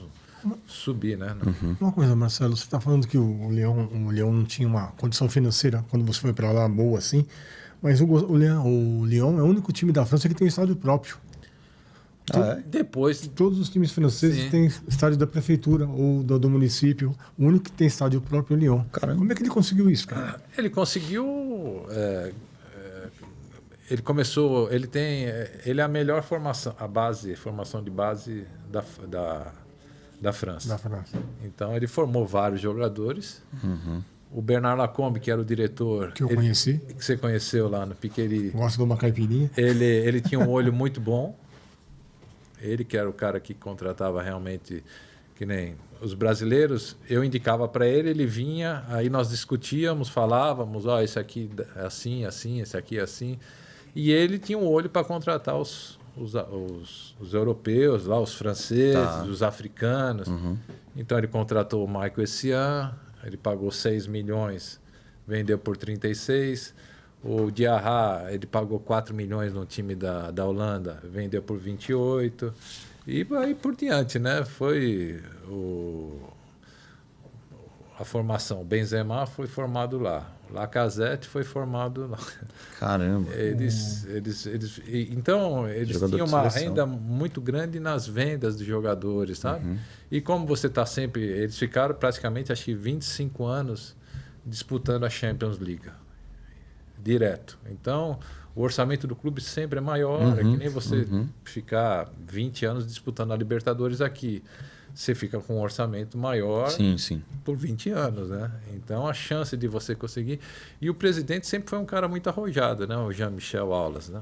subir, né? Uma coisa, Marcelo, você está falando que o Lyon não tinha uma condição financeira quando você foi para lá boa assim. Mas o Lyon é o único time da França que tem estádio próprio. Depois... Todos os times franceses têm estádio da prefeitura ou do município. O único que tem estádio próprio é o Lyon. Caramba. Como é que ele conseguiu isso, cara? Ele conseguiu... ele começou... Ele é a melhor formação de base da França. Da França. Então, ele formou vários jogadores. O Bernard Lacombe, que era o diretor... Que eu conheci. Que você conheceu lá no Piqueri. Gosto de uma caipirinha. Ele tinha um olho muito bom. Ele que era o cara que contratava realmente, que nem os brasileiros, eu indicava para ele, ele vinha, aí nós discutíamos, falávamos, esse aqui é assim, assim, esse aqui é assim. E ele tinha um olho para contratar os europeus, lá, os franceses, os africanos. Então ele contratou o Michael Essien, ele pagou 6 milhões, vendeu por 36. O Diarra, ele pagou 4 milhões no time da Holanda, vendeu por 28. E aí por diante, né? Foi a formação. O Benzema foi formado lá. O Lacazette foi formado lá. Caramba. Então, eles Jogador tinham de uma seleção. renda muito grande nas vendas de jogadores, sabe? E como você está sempre... Eles ficaram praticamente, acho que 25 anos disputando a Champions League. Direto. Então, o orçamento do clube sempre é maior. É que nem você ficar 20 anos disputando a Libertadores aqui. Você fica com um orçamento maior Sim. por 20 anos, né? Então, a chance de você conseguir... E o presidente sempre foi um cara muito arrojado, né? O Jean-Michel Aulas, né?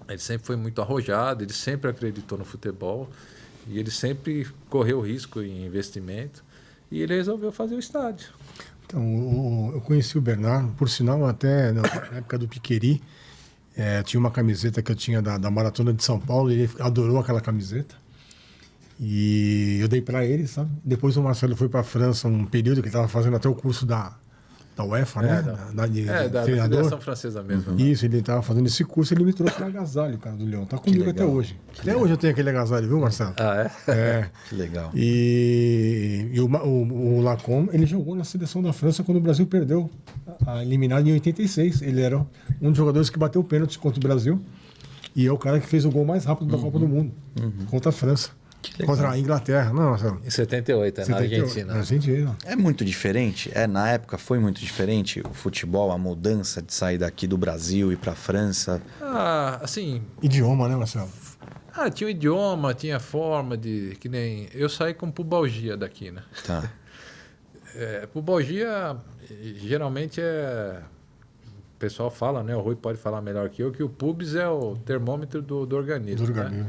Ele sempre foi muito arrojado, ele sempre acreditou no futebol e ele sempre correu risco em investimento e ele resolveu fazer o estádio. Então, eu conheci o Bernard, por sinal, até na época do Piqueri, tinha uma camiseta que eu tinha da Maratona de São Paulo, e ele adorou aquela camiseta. E eu dei para ele, sabe? Depois o Marcelo foi para a França um período que ele estava fazendo até o curso da UEFA, né? Da Federação Francesa mesmo. Né? Isso, ele estava fazendo esse curso, ele me trouxe um agasalho, cara, do Leão. Tá comigo até hoje. Até hoje eu tenho aquele agasalho, viu, Marcelo? Ah, é? É. Que legal. E o Lacombe, ele jogou na seleção da França quando o Brasil perdeu a eliminada em 86. Ele era um dos jogadores que bateu pênalti contra o Brasil. E é o cara que fez o gol mais rápido da Copa do Mundo, contra a França. Contra a Inglaterra. Não, Marcelo. Em 78, na Argentina. Na Argentina. É muito diferente? Na época foi muito diferente o futebol, a mudança de sair daqui do Brasil e ir para a França? Assim... Idioma, né, Marcelo? Tinha o idioma, tinha a forma de... Que nem... Eu saí com pubalgia daqui, né? Tá. Pubalgia, geralmente o pessoal fala, né? O Rui pode falar melhor que eu, que o pubis é o termômetro do organismo. Né?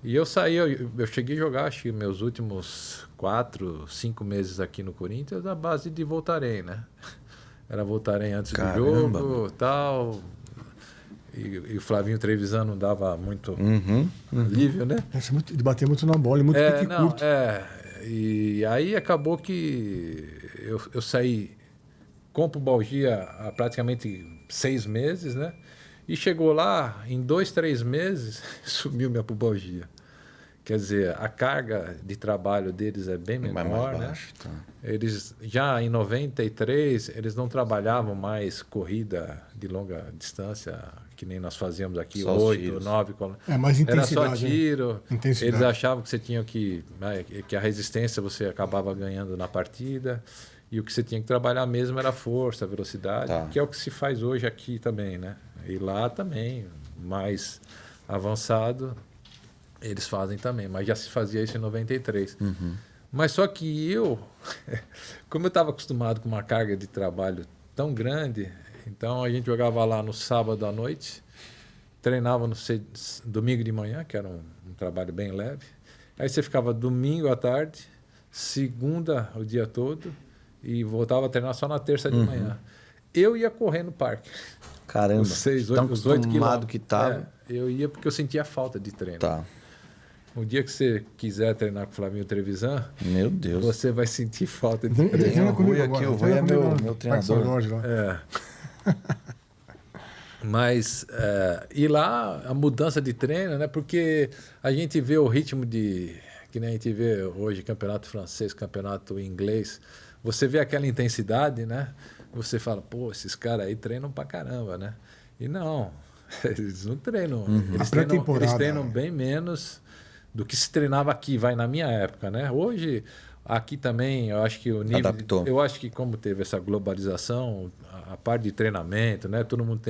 E eu saí, eu cheguei a jogar, acho que meus últimos 4, 5 meses aqui no Corinthians, à base de Voltaren, né? Era Voltaren antes do jogo, tal. E o Flavinho Trevisan não dava muito alívio, né? De bater muito na bola, muito curto. E aí acabou que eu saí com pubalgia há praticamente 6 meses, né? E chegou lá, em 2, 3 meses, sumiu minha pubalgia. Quer dizer, a carga de trabalho deles é bem menor, né? Baixo, tá. Eles, já em 93, eles não trabalhavam mais corrida de longa distância, que nem nós fazíamos aqui, só 8, 9... mais intensidade. Era só tiro. Intensidade. Eles achavam que você tinha que a resistência você acabava ganhando na partida. E o que você tinha que trabalhar mesmo era a força, a velocidade, que é o que se faz hoje aqui também, né? E lá também, mais avançado, eles fazem também. Mas já se fazia isso em 93. Mas só que como eu estava acostumado com uma carga de trabalho tão grande, então a gente jogava lá no sábado à noite, treinava no domingo de manhã, que era um trabalho bem leve. Aí você ficava domingo à tarde, segunda o dia todo, e voltava a treinar só na terça de manhã. Eu ia correr no parque. Caramba, os 6, tão 8 quilômetros. Que tava. Eu ia porque eu sentia falta de treino. Tá. O dia que você quiser treinar com o Flavinho Trevisan, meu Deus, você vai sentir falta de treino. Tem o Rui aqui, o Rui é meu treinador. Mas, e lá a mudança de treino, né? Porque a gente vê o ritmo que nem a gente vê hoje, campeonato francês, campeonato inglês, você vê aquela intensidade, né? Você fala, pô, esses caras aí treinam pra caramba, né? E não, eles não treinam. Eles treinam bem menos do que se treinava aqui, na minha época, né? Hoje, aqui também, eu acho que o nível... Adaptou. Eu acho que como teve essa globalização, a parte de treinamento, né? Todo mundo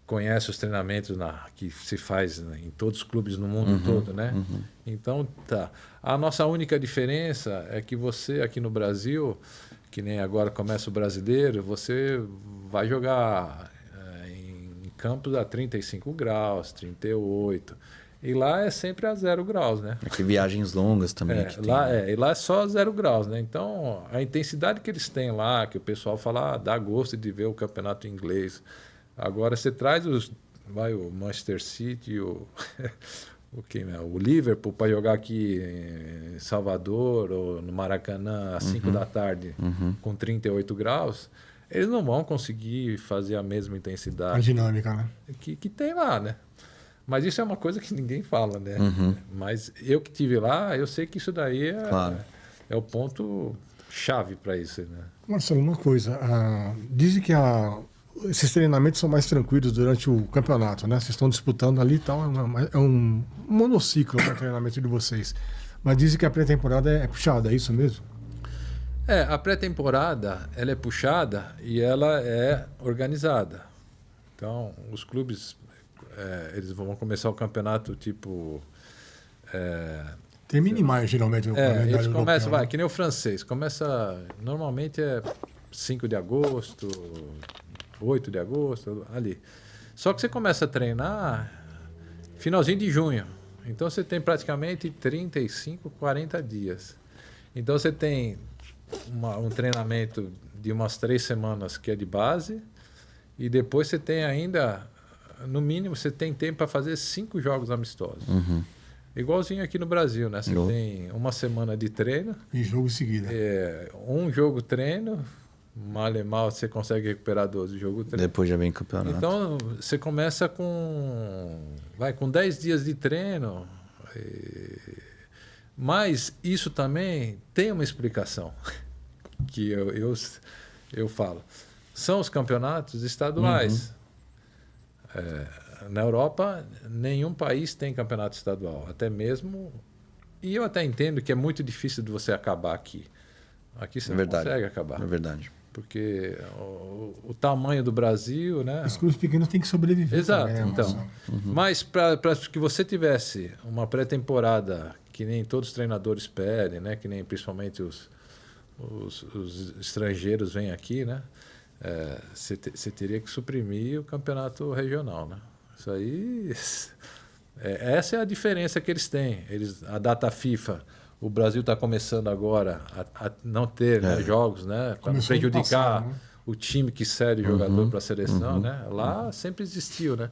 conhece os treinamentos que se faz em todos os clubes no mundo todo, né? Então, tá. A nossa única diferença é que você, aqui no Brasil, que nem agora começa o brasileiro, você vai jogar em campos a 35 graus, 38. E lá é sempre a 0 graus, né? Aqui viagens longas também. Que Lá, tem, né? e lá é só 0 graus, né? Então, a intensidade que eles têm lá, que o pessoal fala, dá gosto de ver o campeonato inglês. Agora, você traz o Manchester City, o Liverpool para jogar aqui em Salvador ou no Maracanã às 5 da tarde com 38 graus, eles não vão conseguir fazer a mesma A intensidade dinâmica, né? que tem lá, né? Mas isso é uma coisa que ninguém fala, né? Mas eu que estive lá, eu sei que isso daí Claro. é o ponto chave para isso, né? Marcelo, uma coisa. Dizem que esses treinamentos são mais tranquilos durante o campeonato, né? Vocês estão disputando ali e tal. É um monociclo o treinamento de vocês. Mas dizem que a pré-temporada é puxada, é isso mesmo? A pré-temporada, ela é puxada e ela é organizada. Então, os clubes, eles vão começar o campeonato tipo... Termina em maio, geralmente, o calendário eles começam, europeu, né? que nem o francês, começa, normalmente é 5 de agosto, 8 de agosto, ali. Só que você começa a treinar finalzinho de junho. Então você tem praticamente 35, 40 dias. Então você tem um treinamento de umas 3 semanas que é de base, e depois você tem ainda, no mínimo, você tem tempo para fazer 5 jogos amistosos. Igualzinho aqui no Brasil, né? Você tem uma semana de treino, E jogo em seguida. um jogo treino, mal e mal você consegue recuperar 12 jogos treino. Depois já vem campeonato. Então você começa com 10 dias de treino, mas isso também tem uma explicação que eu falo. São os campeonatos estaduais. Na Europa, nenhum país tem campeonato estadual, até mesmo. E eu até entendo que é muito difícil de você acabar aqui. Aqui você não consegue acabar. É verdade. Porque o tamanho do Brasil, né? Os clubes pequenos têm que sobreviver. Exato, também, né, então. Marcelo? Mas para que você tivesse uma pré-temporada que nem todos os treinadores pedem, né? Que nem principalmente os estrangeiros vêm aqui, né? Você teria que suprimir o campeonato regional, né? Isso aí, essa é a diferença que eles têm. A data FIFA, o Brasil está começando agora a não ter jogos, né? Para não Começou ano prejudicar passado, né? o time que cede o jogador para a seleção, né? Lá sempre existiu, né?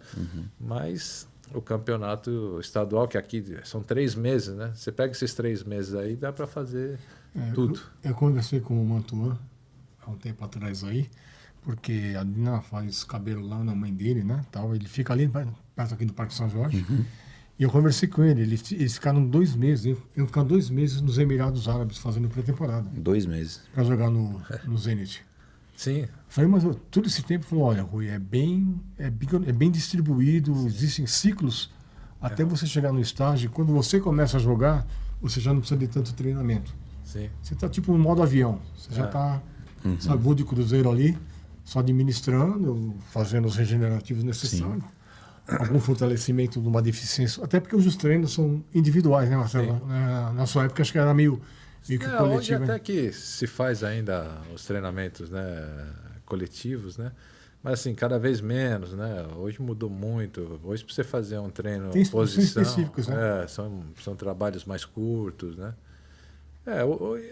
Mas o campeonato estadual, que aqui são 3 meses, né? Você pega esses 3 meses aí, dá para fazer tudo. Eu conversei com o Mantuan há um tempo atrás aí, porque a Dina faz cabelo lá na mãe dele, né? Tal, ele fica ali perto aqui do Parque São Jorge. E eu conversei com ele, eles ficaram 2 meses, iam ficar 2 meses nos Emirados Árabes fazendo pré-temporada 2 meses. para jogar no Zenit. Sim, Falei, mas todo esse tempo, falou, olha, Rui, é bem distribuído, existem ciclos até você chegar no estágio. Quando você começa a jogar, você já não precisa de tanto treinamento. sim. Você está tipo no modo avião. Você já está, sabe, voo de cruzeiro ali, só administrando, fazendo os regenerativos necessários. Algum fortalecimento de uma deficiência. Até porque os treinos são individuais, né, Marcelo? Na sua época, acho que era meio que Hoje coletivo. até Né? que se faz ainda os treinamentos, né, coletivos, né? Mas assim, cada vez menos, né? Hoje mudou muito. Hoje para você fazer um treino Tem posição, específicos, né? são trabalhos mais curtos, né?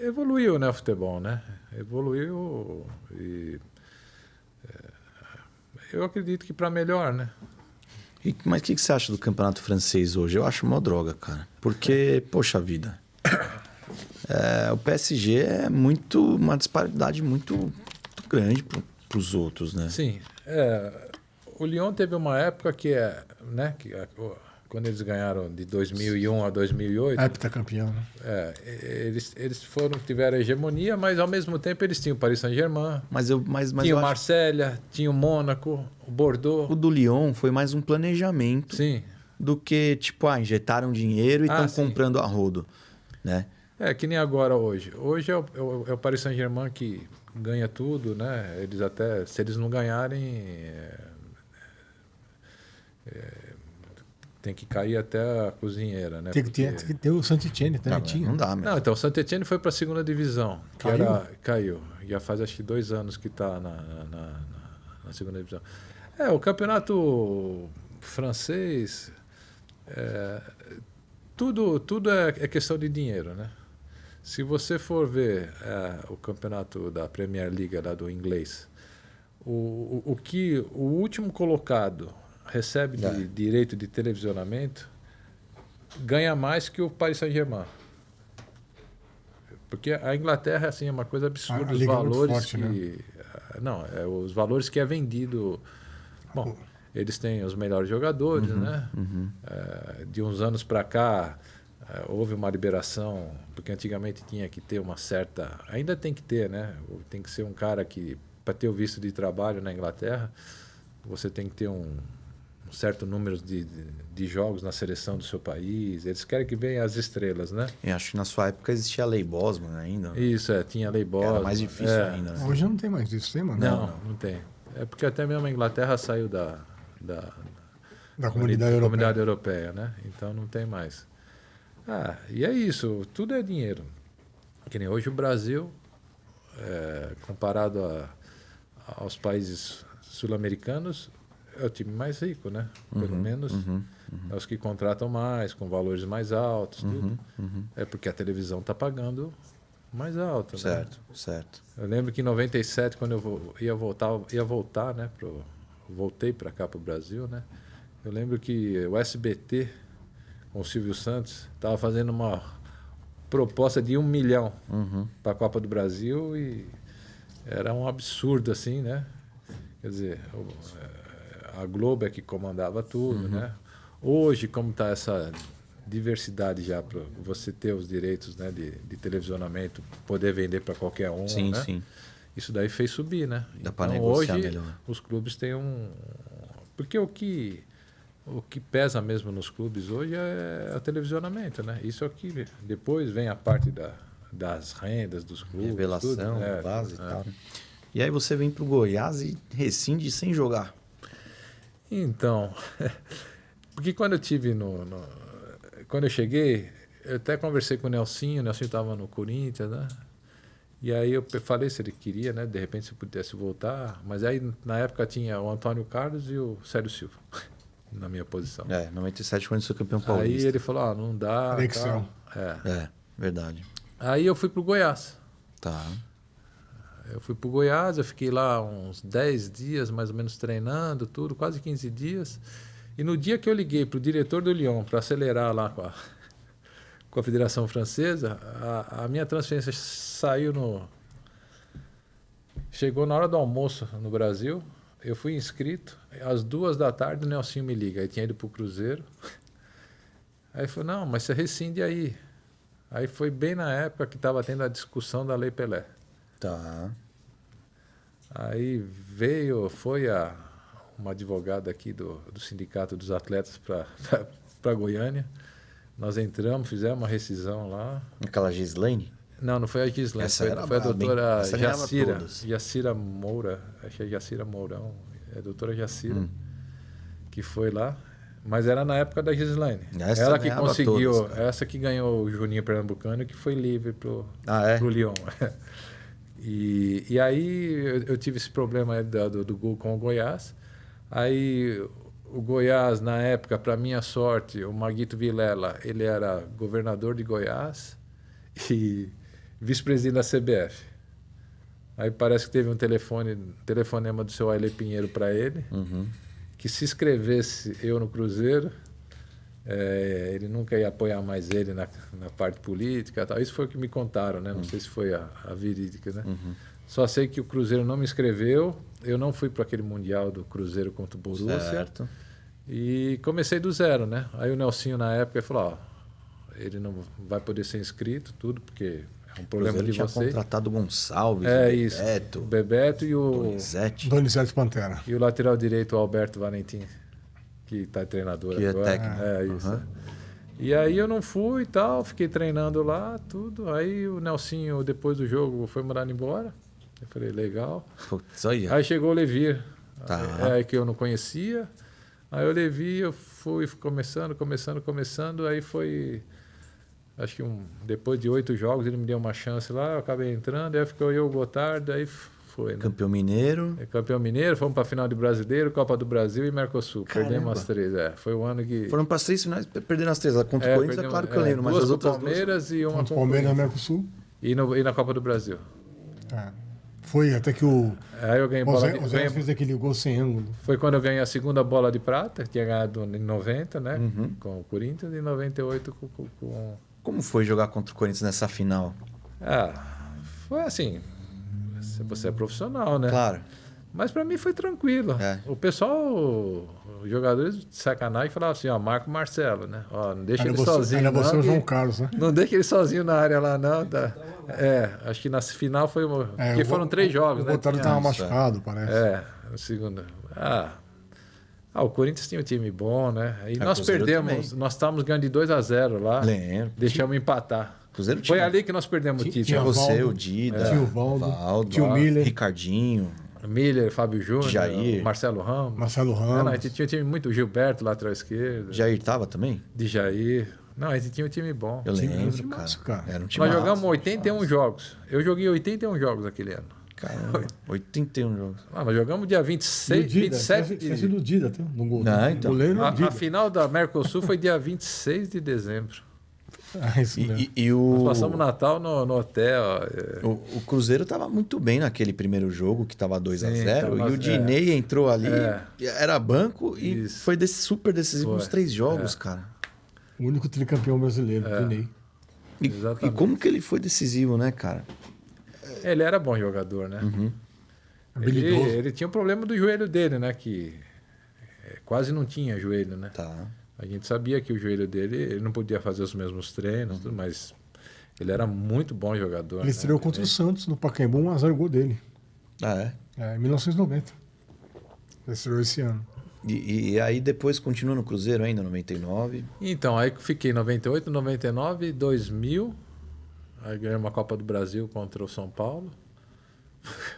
Evoluiu, né, o futebol, né? Evoluiu e eu acredito que para melhor, né? Mas o que você acha do campeonato francês hoje? Eu acho uma droga, cara. Porque, poxa vida, o PSG é uma disparidade muito grande para os outros, né? Sim. O Lyon teve uma época né, quando eles ganharam de 2001 a 2008, Heptacampeão, né? eles tiveram hegemonia, mas ao mesmo tempo eles tinham o Paris Saint-Germain, Mas tinha eu o acho Marselha, tinha o Mônaco, o Bordeaux. que o do Lyon foi mais um planejamento Sim. do que, tipo, injetaram dinheiro e estão sim. comprando a rodo, né? Que nem agora hoje. Hoje é o Paris Saint-Germain que ganha tudo, né? Eles até, se eles não ganharem, tem que cair até a cozinheira, né? Tem que ter o Sant'Etienne também, Tá, tinha. não dá mesmo. Não, então o Saint-Étienne foi para a segunda divisão. Caiu. Já faz acho que 2 anos que está na segunda divisão. O campeonato francês, tudo é questão de dinheiro, né? Se você for ver o campeonato da Premier League lá do inglês, o que o último colocado recebe de direito de televisionamento ganha mais que o Paris Saint-Germain. Porque a Inglaterra assim, é uma coisa absurda, os valores forte, que. né? Não, os valores que é vendido. Bom, eles têm os melhores jogadores, né? De uns anos para cá, houve uma liberação, porque antigamente tinha que ter uma certa. Ainda tem que ter, né? Tem que ser um cara que, para ter o visto de trabalho na Inglaterra, você tem que ter um certo número de jogos na seleção do seu país. Eles querem que venham as estrelas, né? Eu acho que na sua época existia a Lei Bosman ainda. Isso, tinha a Lei Bosman. Era mais difícil ainda. Né? Hoje não tem mais isso, tem, mano? Não tem. É porque até mesmo a Inglaterra saiu da Comunidade Europeia. Comunidade Europeia, né? Então não tem mais. E é isso, tudo é dinheiro. Que nem hoje o Brasil, comparado aos países sul-americanos, é o time mais rico, né? Pelo menos é os que contratam mais, com valores mais altos, tudo. É porque a televisão está pagando mais alto. Certo, né? certo. Eu lembro que em 97, quando eu ia voltar, né? Voltei para cá, para o Brasil, né? Eu lembro que o SBT, com o Silvio Santos, estava fazendo uma proposta de 1 milhão para a Copa do Brasil e era um absurdo, assim, né? Quer dizer, a Globo é que comandava tudo, né? Hoje, como está essa diversidade já para você ter os direitos, né, de televisionamento, poder vender para qualquer um, Sim, né? sim. Isso daí fez subir, né? Dá para negociar hoje, melhor. os clubes têm porque o que pesa mesmo nos clubes hoje é o televisionamento, né? Isso aqui, depois vem a parte das rendas dos clubes. Revelação, tudo. base e tal. E aí você vem pro Goiás e rescinde sem jogar. Então, porque quando eu tive quando eu cheguei, eu até conversei com o Nelsinho estava no Corinthians, né? E aí eu falei se ele queria, né? De repente se pudesse voltar, mas aí na época tinha o Antônio Carlos e o Célio Silva na minha posição. 97 quando eu sou campeão paulista. Aí ele falou, não dá. Conexão. Verdade. Aí eu fui pro Goiás. Tá. Eu fui pro Goiás, eu fiquei lá uns 10 dias, mais ou menos, treinando, tudo, quase 15 dias. E no dia que eu liguei pro diretor do Lyon para acelerar lá com a Federação Francesa, a minha transferência chegou na hora do almoço no Brasil, eu fui inscrito, às 2h o Nelsinho me liga, aí tinha ido pro Cruzeiro. Aí ele falou, não, mas você rescinde aí. Aí foi bem na época que estava tendo a discussão da Lei Pelé. Tá. Aí foi uma advogada aqui do Sindicato dos Atletas para Goiânia. Nós entramos, fizemos uma rescisão lá. Aquela Gislaine? Não foi a Gislaine, Essa foi a doutora Jacira. Jacira Moura, acho que é Jacira Mourão, é a doutora Jacira, que foi lá. Mas era na época da Gislaine. Ela que conseguiu, todas, essa que ganhou o Juninho Pernambucano, que foi livre pro Lyon. E aí eu tive esse problema do gol com o Goiás. Aí o Goiás, na época, para minha sorte, o Maguito Vilela, ele era governador de Goiás e vice-presidente da CBF. Aí parece que teve um telefonema do seu Aile Pinheiro para ele, que se inscrevesse eu no Cruzeiro, ele nunca ia apoiar mais ele na parte política. Tal. Isso foi o que me contaram, né? Não sei se foi a verídica, né? Só sei que o Cruzeiro não me inscreveu, eu não fui para aquele Mundial do Cruzeiro contra o Borussia. Certo. E comecei do zero, né? Aí o Nelsinho, na época, falou, ele não vai poder ser inscrito, tudo, porque é um problema de tinha vocês. Contratado o Gonçalves, o Bebeto e o Donizete Pantera. E o lateral direito, o Alberto Valentim, que está treinador que agora. É técnico. Isso. E aí eu não fui e tal, fiquei treinando lá, tudo. Aí o Nelsinho, depois do jogo, foi mandado embora. Eu falei, legal. Putz, olha. Aí chegou o Levir, Tá. que eu não conhecia. Aí o Levi, eu fui começando, aí foi... Acho que depois de 8 jogos ele me deu uma chance lá, eu acabei entrando, aí ficou eu, o Gotardo, aí foi, né? Campeão mineiro. Campeão mineiro, fomos para a final de Brasileiro, Copa do Brasil e Mercosul. Caramba. Perdemos as 3, foi o ano que... Foram para as 3 finais, perderam as 3. Contra o Corinthians, é claro que eu lembro, mas 2 as com outras Palmeiras e uma Contra com o Palmeiras e Mercosul. E na Copa do Brasil. É. Foi até que o Aí eu ganhei o Zé fez aquele gol sem ângulo. Foi quando eu ganhei a segunda bola de prata, que tinha ganhado em 90, né? Com o Corinthians, e em 98 com... Como foi jogar contra o Corinthians nessa final? Foi assim, você é profissional, né? Claro. Mas para mim foi tranquilo. É. O pessoal, os jogadores de sacanagem falavam assim, Marco Marcelo, né? Não deixa ele sozinho. Era você não, o João Carlos, né? Não deixa ele sozinho na área lá, não. Tá. Acho que na final foi... porque foram 3 jogos, né? O Gotardo estava machucado, parece. No segundo. O Corinthians tinha um time bom, né? E nós perdemos, nós estávamos ganhando de 2-0 lá. Lembro. Deixamos empatar. Cruzeiro Foi tinha... ali que nós perdemos o título. Tinha você, Valdo, o Dida, tinha o Valdo, tinha o Miller, Ricardinho, Miller, Fábio Júnior, Jair, Marcelo Ramos. Ramos. A gente tinha um time muito... Gilberto, lateral esquerdo. Jair tava também? De Jair. Não, a gente tinha um time bom. Eu lembro, cara. Era um time Nós jogamos 81 jogos. Eu joguei 81 jogos aquele ano. Caramba, 81 jogos. Nós jogamos dia 26, 27 Tinha sido o Dida, até, no gol. Não, então. A final da Mercosul foi dia 26 de dezembro. Isso mesmo. Nós passamos o Natal no hotel. O Cruzeiro estava muito bem naquele primeiro jogo, que estava 2-0. Então E o Dinei entrou ali, era banco e Isso. foi super decisivo nos 3 jogos, cara. O único tricampeão brasileiro, Dinei. E como que ele foi decisivo, né, cara? Ele era bom jogador, né? Habilidoso. Ele tinha um problema do joelho dele, né? Que quase não tinha joelho, né? Tá. A gente sabia que o joelho dele, ele não podia fazer os mesmos treinos, tudo, mas ele era muito bom jogador. Ele estreou contra o Santos no Pacaembu, 1-0 gol dele. Ah, é? Em 1990. Ele estreou esse ano. E aí depois continua no Cruzeiro ainda, 99. Então, aí fiquei 98, 99, 2000. Aí ganhei uma Copa do Brasil contra o São Paulo.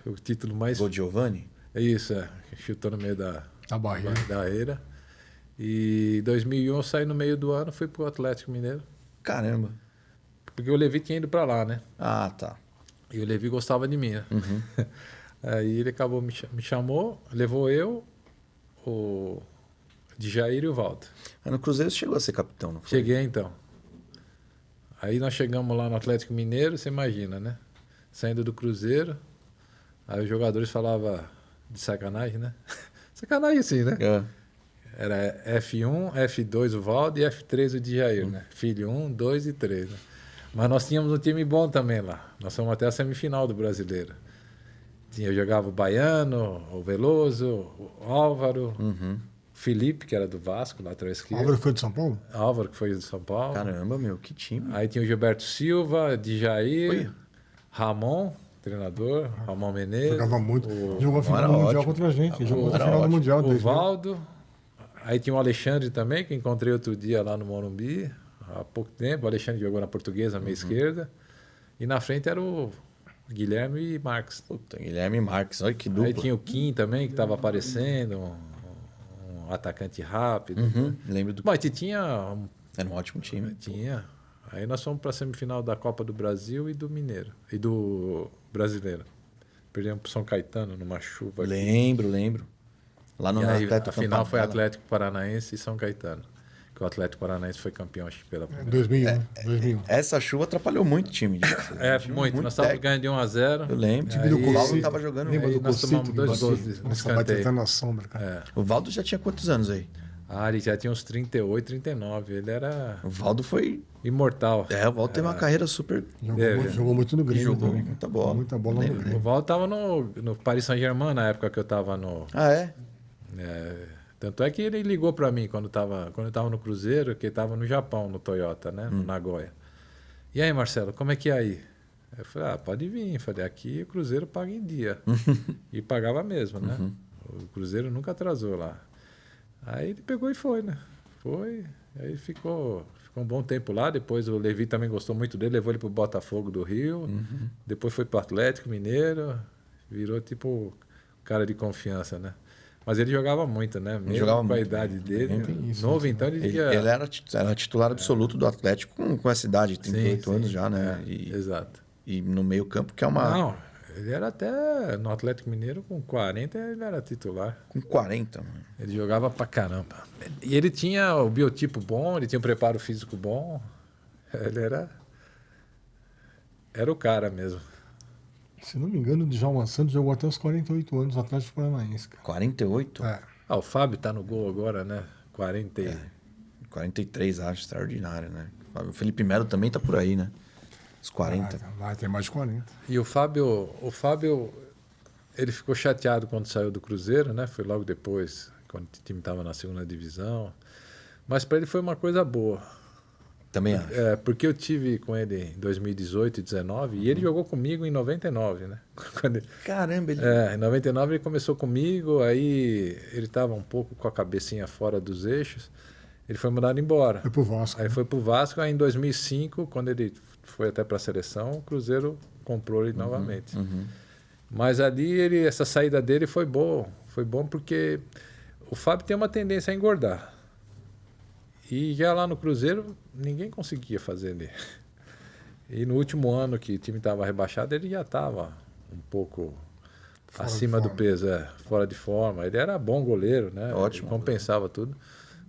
O título mais... Gol de Giovani? Isso, chutou no meio da barreira. E em 2001 eu saí no meio do ano, fui pro Atlético Mineiro. Caramba. Porque o Levi tinha ido para lá, né? Ah, tá. E o Levi gostava de mim, né? Aí ele acabou, me chamou, levou eu, o Djair e o Valdo. No Cruzeiro você chegou a ser capitão, não foi? Cheguei então. Aí nós chegamos lá no Atlético Mineiro, você imagina, né? Saindo do Cruzeiro, aí os jogadores falavam de sacanagem, né? Sacanagem assim, né? Era F1, F2 o Valdo e F3 o Djair, né? Filho 1, 2 e 3, né? Mas nós tínhamos um time bom também lá. Nós fomos até a semifinal do Brasileiro. Eu jogava o Baiano, o Veloso, o Álvaro, Felipe, que era do Vasco, lateral esquerdo. Álvaro foi de São Paulo? Álvaro, que foi de São Paulo. Caramba, meu, que time. Aí tinha o Gilberto Silva, Djair, Ramon, treinador, Ramon Menezes. Jogava muito. Jogou a final do Mundial contra a gente. Jogou a final do Mundial. O Valdo. Aí tinha o Alexandre também, que encontrei outro dia lá no Morumbi, há pouco tempo. O Alexandre jogou na Portuguesa, meia esquerda. E na frente era o Guilherme Marques. Puta, Guilherme Marques, olha que dupla. Aí tinha o Kim também, que estava aparecendo, um atacante rápido. Lembro do... Bom, e tinha... Era um ótimo time. Tinha. Aí nós fomos para a semifinal da Copa do Brasil e do Mineiro. E do Brasileiro. Perdemos para São Caetano numa chuva. Lembro. Lá no Atlético. A final foi Atlético Paranaense e São Caetano. Que o Atlético Paranaense foi campeão, acho que pela primeira vez. 2001. Essa chuva atrapalhou muito o time. Muito. Nós estávamos ganhando de 1-0. Eu lembro. O Valdo estava jogando. Lembra do nós tomamos 2 gols no escanteio. Vai na sombra, cara. O Valdo já tinha quantos anos aí? Ele já tinha uns 38, 39. Ele era... O Valdo foi... imortal. O Valdo teve uma carreira super... Jogou muito no Grêmio Jogou também. muita bola. Muita bola no Grêmio. O Valdo estava no Paris Saint-Germain na época que eu estava no... Tanto é que ele ligou para mim quando eu estava no Cruzeiro, que ele estava no Japão, no Toyota, né? No Nagoya. E aí, Marcelo, como é que é aí? Eu falei, pode vir. Eu falei, aqui o Cruzeiro paga em dia. E pagava mesmo, né? O Cruzeiro nunca atrasou lá. Aí ele pegou e foi, né? Foi, aí ficou um bom tempo lá. Depois o Levi também gostou muito dele, levou ele para o Botafogo do Rio. Depois foi para o Atlético Mineiro, virou tipo cara de confiança, né? Mas ele jogava muito, né? Mesmo jogava com a muito, idade dele. tem isso, Novo, né? então ele Ele, devia... ele era titular absoluto do Atlético com essa idade, 38 Sim, anos sim. já, né? Exato. E no meio campo, que é uma... Não, ele era até no Atlético Mineiro com 40, ele era titular. Com 40, mano. Ele jogava pra caramba. E ele tinha o biotipo bom, ele tinha o preparo físico bom. Ele era o cara mesmo. Se não me engano, o Djalma Santos jogou até os 48 anos no Atlético Paranaense, cara. 48? É. Ah, o Fábio tá no gol agora, né? 40 43, acho, extraordinário, né? O Felipe Melo também tá por aí, né? Os 40. Vai ter mais de 40. E o Fábio, ele ficou chateado quando saiu do Cruzeiro, né? Foi logo depois, quando o time estava na segunda divisão. Mas para ele foi uma coisa boa. Também acho. Porque eu tive com ele em 2018 e 2019 e ele jogou comigo em 99, né? Caramba, ele... Em 99 ele começou comigo, aí ele estava um pouco com a cabecinha fora dos eixos. Ele foi mandado embora. Foi pro Vasco. Aí foi pro Vasco, aí em 2005, quando ele foi até para a seleção, o Cruzeiro comprou ele novamente. Mas ali essa saída dele foi bom porque o Fábio tem uma tendência a engordar. E já lá no Cruzeiro, ninguém conseguia fazer ele. E no último ano que o time estava rebaixado, ele já estava um pouco Fora acima de do forma. peso, fora de forma. Ele era bom goleiro, né? Ótimo. Ele compensava tudo.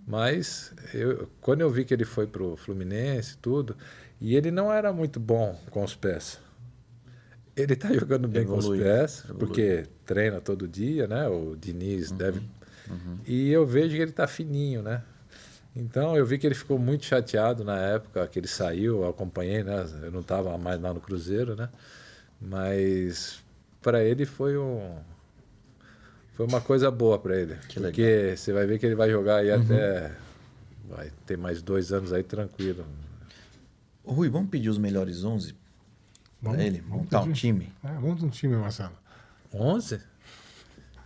Mas quando eu vi que ele foi pro Fluminense, tudo, e ele não era muito bom com os pés. Ele tá jogando bem com os pés, porque treina todo dia, né? O Diniz deve... E eu vejo que ele tá fininho, né? Então eu vi que ele ficou muito chateado na época que ele saiu, eu acompanhei, né? Eu não estava mais lá no Cruzeiro, né? Mas para ele foi uma coisa boa para ele. Que porque legal. você vai ver que ele vai jogar aí até... Vai ter mais 2 anos aí tranquilo. Ô, Rui, vamos pedir os melhores 11 pra ele? Montar um pedir. time? Monta um time, Marcelo. 11?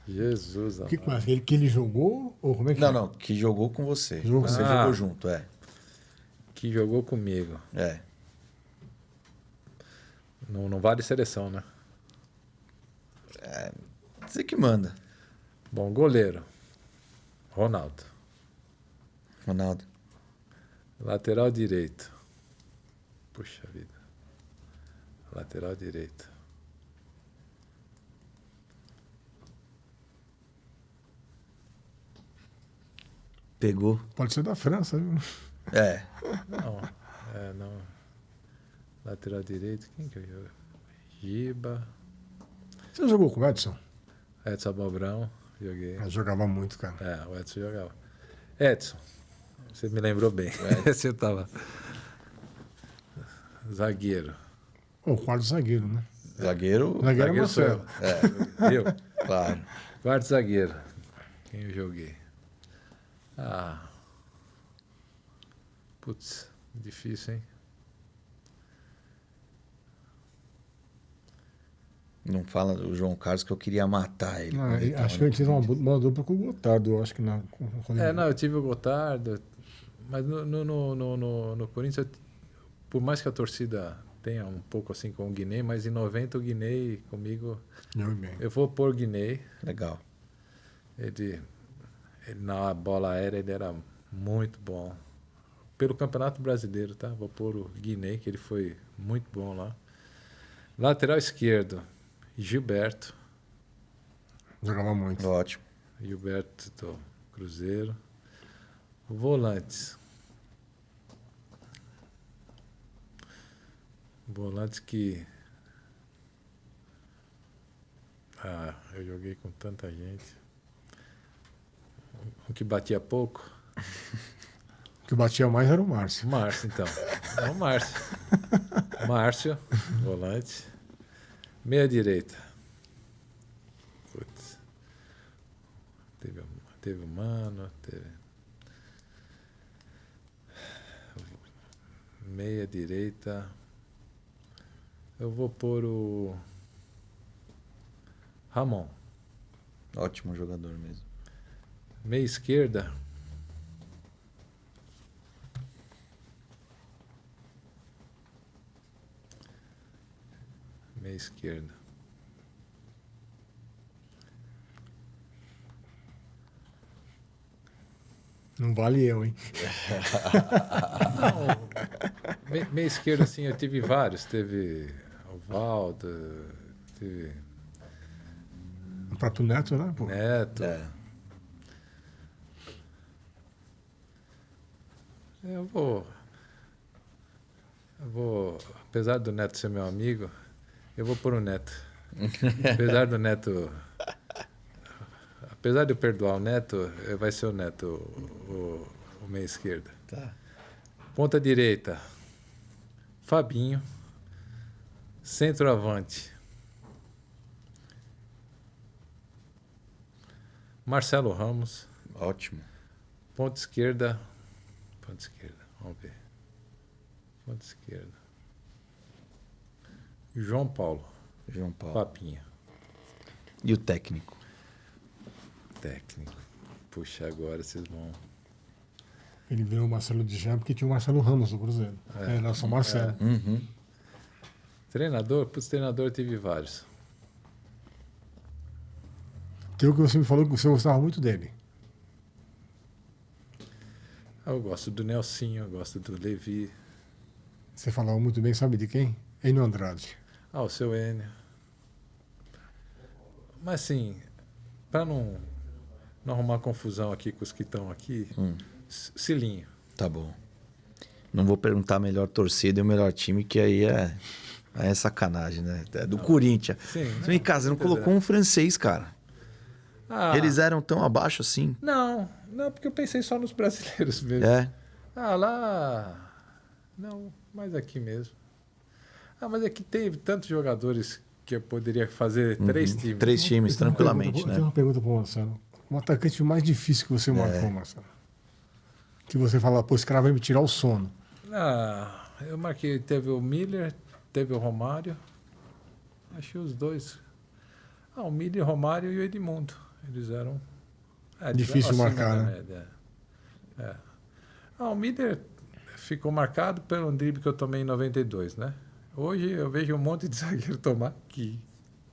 Jesus, Que, amado. que ele jogou? Ou como é que Não, é? não, que jogou com você. Jogou com Você você. jogou junto, Que jogou comigo. É. Não vale seleção, né? Você que manda. Bom, goleiro. Ronaldo. Ronaldo. Lateral direito. Puxa vida. Lateral direito. Pegou. Pode ser da França, viu? É. Não. Lateral direito, quem que eu jogo? Giba. Você jogou com o Edson? Edson Abobrão, joguei. Jogava muito, cara. O Edson jogava. Edson, você me lembrou bem. Você tava. Zagueiro. O quarto zagueiro, né? Zagueiro. Zagueiro é sou eu. Marcelo. Eu. Claro. Quarto zagueiro. Quem eu joguei? Putz, difícil, hein? Não fala do João Carlos que eu queria matar ele. Não, quando ele tava acho que ele no fez uma Corinthians. dupla com o Gotardo, eu acho que Não, eu tive o Gotardo, mas no Corinthians, por mais que a torcida tenha um pouco assim com o Guinei, mas em 90 o Guinei comigo, Jogou bem. eu vou pôr o Guinei. Legal. Ele na bola aérea ele era muito bom. Pelo Campeonato Brasileiro, tá? Vou pôr o Guinei, que ele foi muito bom lá. Lateral esquerdo, Gilberto. Jogava muito. Ótimo. Gilberto do Cruzeiro. Volantes. Volantes que... eu joguei com tanta gente. O que batia pouco? O que batia mais era o Márcio. Márcio, então. É o Márcio. Márcio, volante. Meia direita. Putz. Teve o Mano, teve... Meia direita. Eu vou pôr o Ramon. Ótimo jogador mesmo. Meia esquerda. Meia esquerda. Não vale eu, hein? Não, meia esquerda, assim, eu tive vários. Teve o Valdo, teve O próprio Neto, né? Pô? Neto. É. Eu vou, apesar do Neto ser meu amigo, eu vou pôr o Neto. Apesar do Neto, apesar de eu perdoar o Neto, vai ser o Neto o meia esquerda. Tá. Ponta direita, Fabinho. Centroavante, Marcelo Ramos. Ótimo. Ponta esquerda, vamos ver. Ponta esquerda, João Paulo, João Paulo. Papinha. E o técnico? Técnico. Puxa, agora vocês vão... Ele veio o Marcelo de Jean porque tinha o Marcelo Ramos do Cruzeiro. Era só Marcelo. Uhum. Treinador? Putz, treinador tive vários. Tem o que você me falou que você gostava muito dele. Eu gosto do Nelsinho, eu gosto do Levi. Você falava muito bem, sabe de quem? Enio Andrade. Ah, o seu Enio. Mas assim, para não arrumar confusão aqui com os que estão aqui, Cilinho. Tá bom. Não vou perguntar a melhor torcida e o melhor time, que aí é sacanagem, né? É do Corinthians. Sim, Você me casa, não colocou um francês, cara. Ah, Eles eram tão abaixo assim. Não, porque eu pensei só nos brasileiros mesmo. É. Ah, lá... Não, mas aqui mesmo. Ah, mas aqui teve tantos jogadores que eu poderia fazer 3 times. 3 times, Eu tenho uma tranquilamente, pergunta- Eu né? tenho uma pergunta para o Marcelo. O atacante mais difícil que você marcou, Marcelo? Que você fala, pô, esse cara vai me tirar o sono. Ah, eu marquei, teve o Miller, teve o Romário. Achei os dois. Ah, o Miller, o Romário e o Edmundo. Eles eram... eles Difícil eram acima marcar, da né? média. É. Ah, o Miller ficou marcado pelo drible que eu tomei em 92, né? Hoje eu vejo um monte de zagueiro tomar que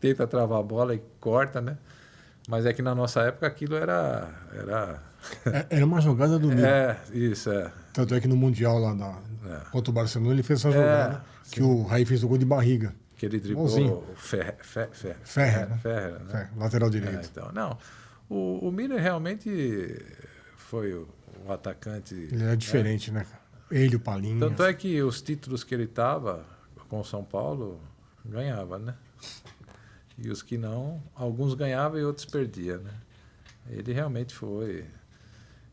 tenta travar a bola e corta, né? Mas é que na nossa época aquilo era... Era uma jogada do Miller. Isso, é. Tanto é que no Mundial lá contra o Barcelona ele fez essa jogada. Que o Raí fez o gol de barriga. Que ele driblou Igualzinho. o Ferrer, Ferrer, né? né? Lateral direito. Então, não, o Miller realmente foi o atacante. Ele era diferente, né? Ele, o Palinha. Tanto é que os títulos que ele estava com o São Paulo ganhava, né? E os que não, alguns ganhavam e outros perdiam, né? Ele realmente foi.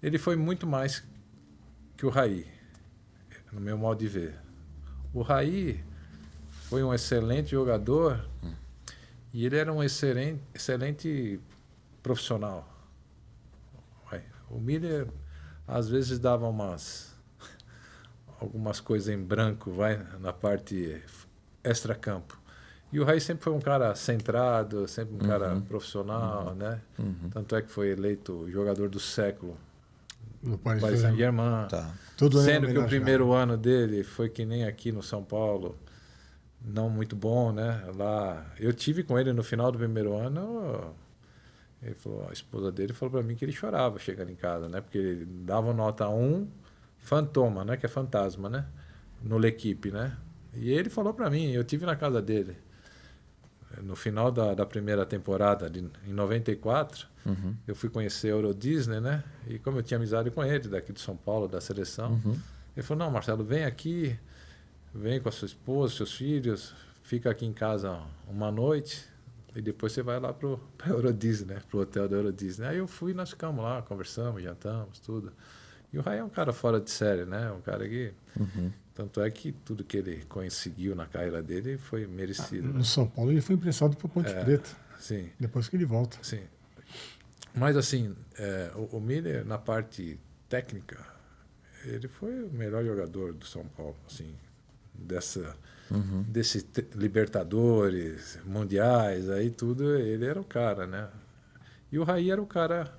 Ele foi muito mais que o Raí, no meu modo de ver. O Raí foi um excelente jogador e ele era um excelente profissional. O Miller às vezes dava algumas coisas em branco, na parte extracampo. E o Raí sempre foi um cara centrado, sempre um cara profissional, né? Tanto é que foi eleito jogador do século No Paris Paris Saint-Germain. Tá. Todo ano Sendo que o homenageado. primeiro ano dele foi que nem aqui no São Paulo, não muito bom, né? Lá, eu tive com ele no final do primeiro ano. Ele falou, a esposa dele falou para mim que ele chorava chegando em casa, né? Porque ele dava nota 1, fantoma, né? Que é fantasma, né? No L'Equipe, né? E ele falou para mim, eu tive na casa dele no final da primeira temporada, em 94, eu fui conhecer a Euro Disney, né? E como eu tinha amizade com ele, daqui de São Paulo, da seleção, ele falou, não, Marcelo, vem aqui, vem com a sua esposa, seus filhos, fica aqui em casa uma noite e depois você vai lá para a Euro Disney, né? Pro hotel da Euro Disney. Aí eu fui, nós ficamos lá, conversamos, jantamos, tudo. E o Raí é um cara fora de série, né? Um cara que... Tanto é que tudo que ele conseguiu na carreira dele foi merecido. No São Paulo ele foi emprestado para Ponte Preta. Sim, Depois que ele volta. sim. Mas assim, o Miller, na parte técnica, ele foi o melhor jogador do São Paulo, assim, desses Libertadores, Mundiais, aí tudo, ele era o cara, né? E o Raí era o cara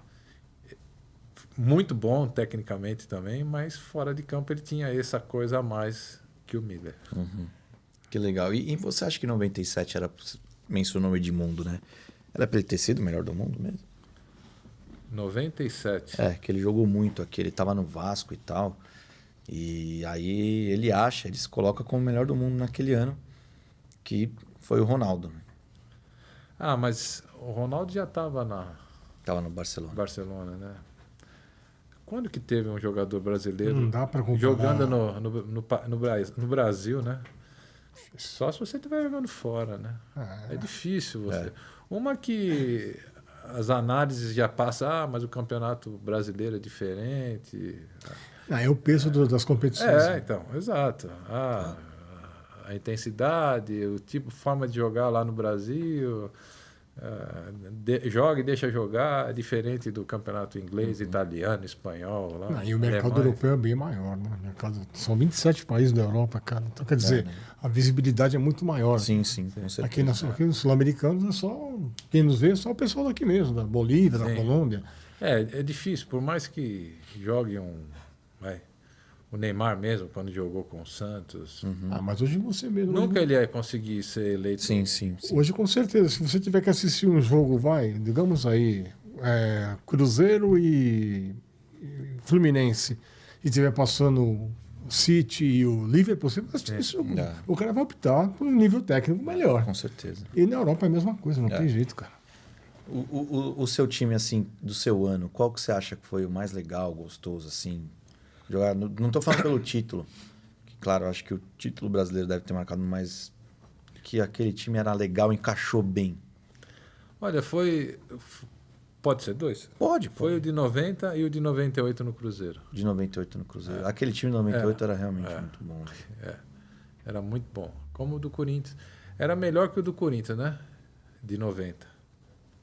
muito bom tecnicamente também, mas fora de campo ele tinha essa coisa a mais que o Miller. Que legal. E você acha que 97 mencionou o Edmundo, né? Era pra ele ter sido o melhor do mundo mesmo? 97. É, que ele jogou muito aqui, ele tava no Vasco e tal. E aí ele se coloca como o melhor do mundo naquele ano, que foi o Ronaldo. Né? Ah, mas o Ronaldo já estava na Tava no Barcelona. Barcelona, né? Quando que teve um jogador brasileiro Não dá pra comparar. jogando no Brasil, né? Só se você estiver jogando fora, né? É difícil você. Uma que as análises já passam, mas o campeonato brasileiro é diferente. É o peso das competições. Então, exato. A intensidade, o tipo, forma de jogar lá no Brasil, joga e deixa jogar, é diferente do campeonato inglês, italiano, espanhol. Lá, E o mercado europeu é bem maior, né? São 27 países da Europa, cara. Então, quer dizer, a visibilidade é muito maior. Sim, com certeza. Aqui nos sul-americanos é só... Quem nos vê é só o pessoal daqui mesmo, da Bolívia, da Colômbia. É difícil, por mais que jogue o Neymar mesmo, quando jogou com o Santos. Mas hoje você mesmo... Nunca ele ia conseguir ser eleito. Sim. Hoje, com certeza, se você tiver que assistir um jogo, digamos aí, Cruzeiro e Fluminense, e estiver passando o City e o Liverpool, você vai assistir esse jogo. O cara vai optar por um nível técnico melhor. Com certeza. E na Europa é a mesma coisa, não tem jeito, cara. O seu time, assim, do seu ano, qual que você acha que foi o mais legal, gostoso, assim? Jogar, não estou falando pelo título, que, claro, eu acho que o título brasileiro deve ter marcado, mas que aquele time era legal, encaixou bem. Olha, pode ser dois? Pode. Foi o de 90 e o de 98 no Cruzeiro. De 98 no Cruzeiro. Aquele time de 98 era realmente muito bom. Era muito bom. Como o do Corinthians. Era melhor que o do Corinthians, né? De 90,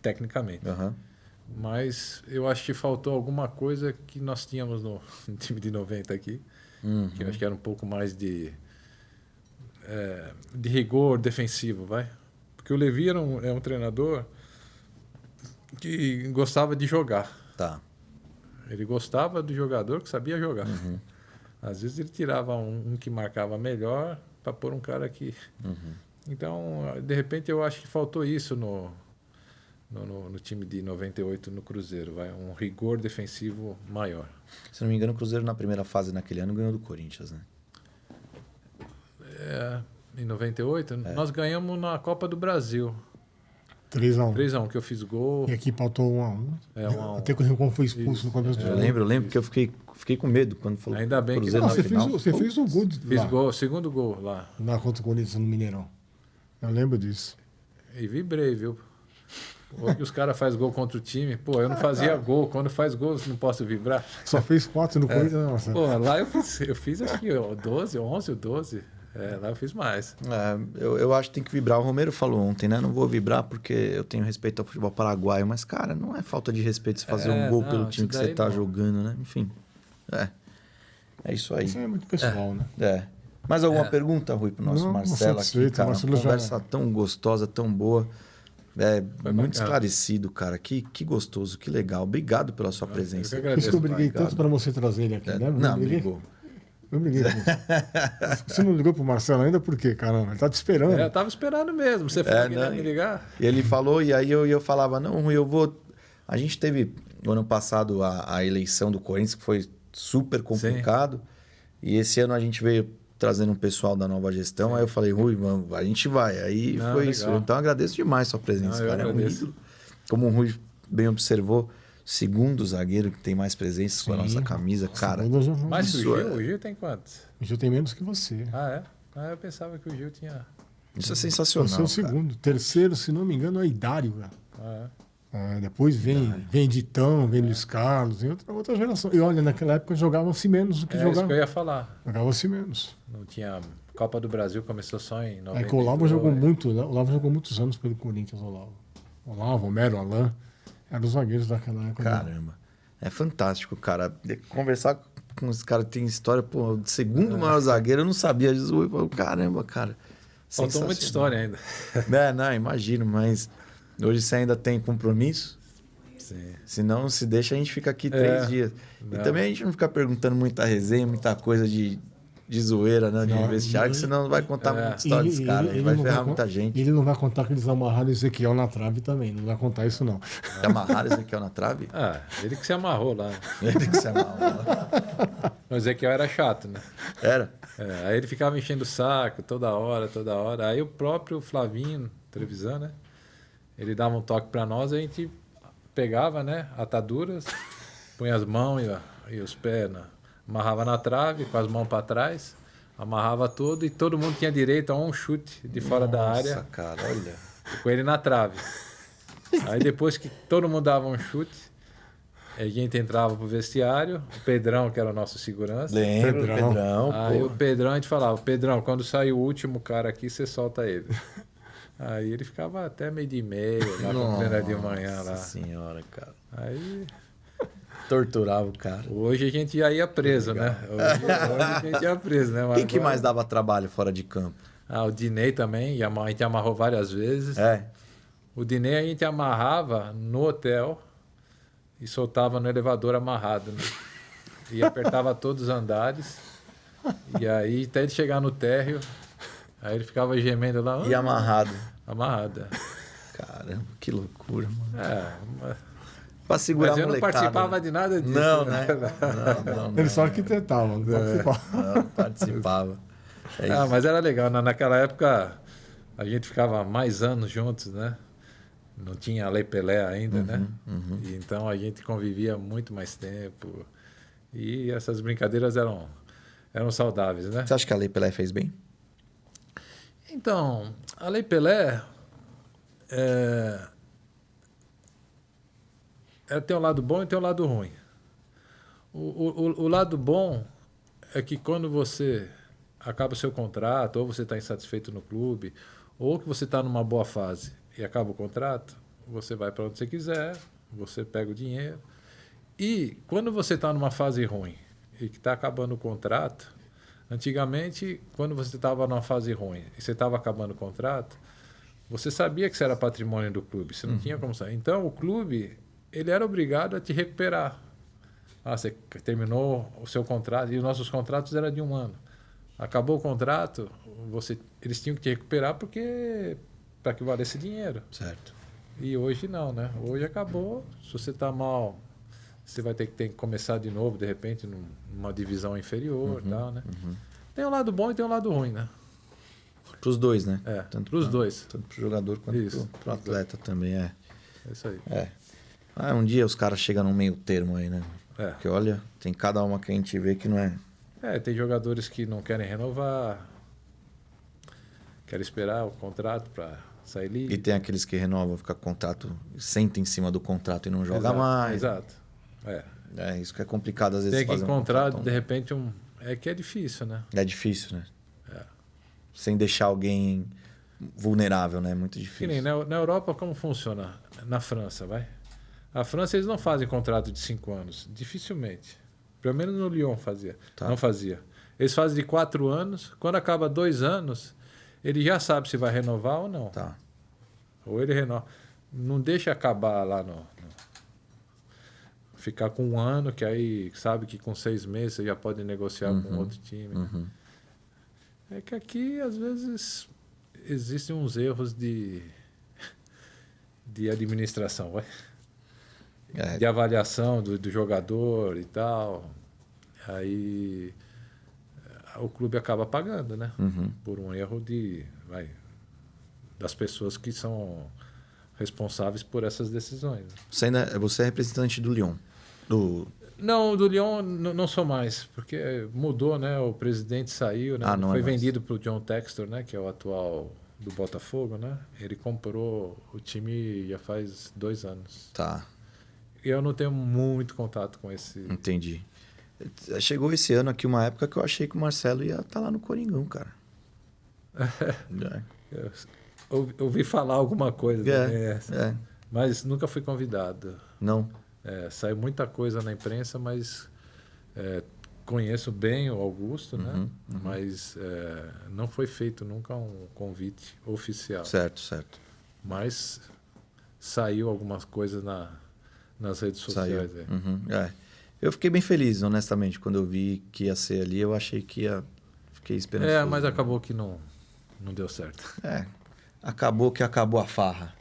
tecnicamente. Mas eu acho que faltou alguma coisa que nós tínhamos no time de 90 aqui, que eu acho que era um pouco mais de rigor defensivo, Porque o Levi é um treinador que gostava de jogar. Tá. Ele gostava do jogador que sabia jogar. Às vezes ele tirava um que marcava melhor para pôr um cara que... Então, de repente, eu acho que faltou isso no time de 98 no Cruzeiro, um rigor defensivo maior. Se não me engano, o Cruzeiro na primeira fase naquele ano ganhou do Corinthians, né? Em 98, nós ganhamos na Copa do Brasil. 3-1. 3-1, que eu fiz gol. E aqui pautou 1-1. Até que o Rincon foi expulso no começo do jogo. Eu lembro que eu fiquei com medo quando falou. Ainda bem Cruzeiro que na final. Você fez o gol. Fiz gol, segundo gol lá. Na contra o Corinthians no Mineirão. Eu lembro disso. E vibrei, viu? Hoje os caras fazem gol contra o time. Pô, eu não fazia gol. Quando faz gol, não posso vibrar. Só fez 4 no Corinthians, né, Marcelo? Pô, lá eu fiz acho que 12, 11 ou 12. Lá eu fiz mais. Eu acho que tem que vibrar. O Romero falou ontem, né? Não vou vibrar porque eu tenho respeito ao futebol paraguaio. Mas, cara, não é falta de respeito você fazer um gol pelo time que você tá jogando, né? Enfim. É isso aí. Isso é muito pessoal, né? Mais alguma pergunta, Rui, pro nosso Marcelo aqui, cara? Uma conversa tão gostosa, tão boa. Muito esclarecido, cara. Que gostoso, que legal. Obrigado pela sua presença. Eu Por isso que eu briguei tanto para você trazer ele aqui, né? Não, brigou. Eu briguei com você. Você não ligou pro Marcelo ainda por quê, caramba? Ele tá te esperando. Eu tava esperando mesmo. Você falou que ia me ligar. E ele falou, e aí eu falava, não, Rui, eu vou... A gente teve, no ano passado, a eleição do Corinthians, que foi super complicado. Sim. E esse ano a gente veio trazendo um pessoal da nova gestão. Sim. Aí eu falei, Rui, mano, a gente vai. Aí foi legal. Isso. Então eu agradeço demais a sua presença, cara. É um ídolo. Como o Rui bem observou, segundo zagueiro que tem mais presença com a nossa camisa, cara. Mas o Gil tem quantos? O Gil tem menos que você. Eu pensava que o Gil tinha... Isso é sensacional. Você é o segundo. Terceiro, se não me engano, é Idário, cara. Depois vem Ditão, vem Luiz Carlos, e outra geração. E olha, naquela época jogavam-se menos do que jogavam. É isso que eu ia falar. Jogavam-se menos. Não tinha... Copa do Brasil começou só em 90. O Olavo jogou muito, né? O Olavo jogou muitos anos pelo Corinthians, Olavo, Homero, Alain. Eram os zagueiros daquela época. Caramba. É fantástico, cara. Conversar com os caras que tem história, pô, o segundo maior zagueiro, eu não sabia. Jesus, caramba, cara. Faltou muita história ainda. Não, imagino, mas hoje você ainda tem compromisso. Sim. Se não, se deixa, a gente fica aqui 3 dias. Não. E também a gente não fica perguntando muita resenha, muita coisa de de zoeira, né? De Não, vestiário, que senão não vai contar muita história desse cara. Ele vai não ferrar con- muita gente. Ele não vai contar que eles amarraram Ezequiel na trave também. Não vai contar isso, não. Te amarraram esse aqui na trave? Ah, ele que se amarrou lá. Ele que se amarrou. O Ezequiel era chato, né? Era? Aí ele ficava enchendo o saco toda hora, toda hora. Aí o próprio Flavinho, Trevisan, né? Ele dava um toque pra nós, a gente pegava, né? Ataduras, punha as mãos e os pés, amarrava na trave, com as mãos pra trás, amarrava tudo e todo mundo tinha direito a um chute de fora da área. Nossa, cara, olha. Com ele na trave. Aí depois que todo mundo dava um chute, a gente entrava pro vestiário, o Pedrão, que era o nosso segurança. Lembro, Pedrão. Aí pô. o Pedrão, a gente falava, Pedrão, quando sair o último cara aqui, você solta ele. Aí ele ficava até meio de meia, lá com treino de manhã lá. Nossa senhora, cara. Aí Torturava o cara. hoje a gente já ia preso, né? Hoje a gente ia preso, né? Mas Quem que agora- mais dava trabalho fora de campo? Ah, o Dinei também, a gente amarrou várias vezes. É. O Dinei a gente amarrava no hotel e soltava no elevador amarrado, né? E apertava todos os andares. E aí, até ele chegar no térreo, aí ele ficava gemendo lá. E amarrado. Amarrado. Caramba, que loucura, mano. É, Pra segurar mas a eu não molecada, participava né? de nada disso. Não, né? Não. Ele só arquitetava, não participava. Não, participava. É isso. Ah, mas era legal. Naquela época, a gente ficava mais anos juntos, né? Não tinha a Lei Pelé ainda, né? E então a gente convivia muito mais tempo. E essas brincadeiras eram saudáveis, né? Você acha que a Lei Pelé fez bem? Então, a Lei Pelé ela tem um lado bom e tem um lado ruim. O lado bom é que quando você acaba o seu contrato, ou você está insatisfeito no clube, ou que você está numa boa fase e acaba o contrato, você vai para onde você quiser, você pega o dinheiro. E quando você está numa fase ruim e que está acabando o contrato, antigamente, quando você estava numa fase ruim e você estava acabando o contrato, você sabia que você era patrimônio do clube, você não tinha como sair. Então, o clube, ele era obrigado a te recuperar. Ah, você terminou o seu contrato, e os nossos contratos eram de 1 ano. Acabou o contrato, eles tinham que te recuperar para que valesse dinheiro. Certo. E hoje não, né? Hoje acabou, se você está mal, você vai ter que começar de novo, de repente, numa divisão inferior e tal, né? Tem um lado bom e tem um lado ruim, né? Pros dois, né? É, Tanto pros pra- dois. Tanto pro jogador quanto Isso. pro atleta também, é. É isso aí. É. Ah, um dia os caras chegam num meio termo aí, né? É. Porque olha, tem cada uma que a gente vê que não é. Tem jogadores que não querem renovar, querem esperar o contrato para sair E livre. tem aqueles que renovam, fica contrato, senta em cima do contrato e não joga Exato, mais. Exato. É, isso que é complicado às vezes. Tem que fazer um encontrar, contrato, de repente, É que é difícil, né? É difícil, né? Sem deixar alguém vulnerável, né? É muito Que difícil. nem na Europa, como funciona? Na França, vai? A França, eles não fazem contrato de 5 anos. Dificilmente. Pelo menos no Lyon fazia. Tá. Não fazia. Eles fazem de 4 anos. Quando acaba 2 anos, ele já sabe se vai renovar ou não. Tá. Ou ele renova. Não deixa acabar lá ficar com 1 ano, que aí sabe que com 6 meses você já pode negociar com outro time. Né? É que aqui, às vezes, existem uns erros de administração, vai? É, De avaliação do jogador e tal. Aí o clube acaba pagando, né? Por um erro das pessoas que são responsáveis por essas decisões. você é representante do Lyon. Não, do Lyon não sou mais, porque mudou, né? O presidente saiu, né? Ah, não é Foi mais. vendido para o John Textor, né? Que é o atual do Botafogo, né? Ele comprou o time já faz 2 anos. Tá, E eu não tenho muito contato com esse... entendi. Chegou esse ano aqui uma época que eu achei que o Marcelo ia estar lá no Coringão, cara. É. Eu ouvi falar alguma coisa também, É. mas nunca fui convidado. Não. Saiu muita coisa na imprensa, mas conheço bem o Augusto, né? Mas não foi feito nunca um convite oficial. Certo. Mas saiu algumas coisas nas redes Saiu. sociais. É. Eu fiquei bem feliz, honestamente, quando eu vi que ia ser ali. Eu achei que ia Fiquei esperançoso. Mas acabou que não deu certo. Acabou que acabou a farra,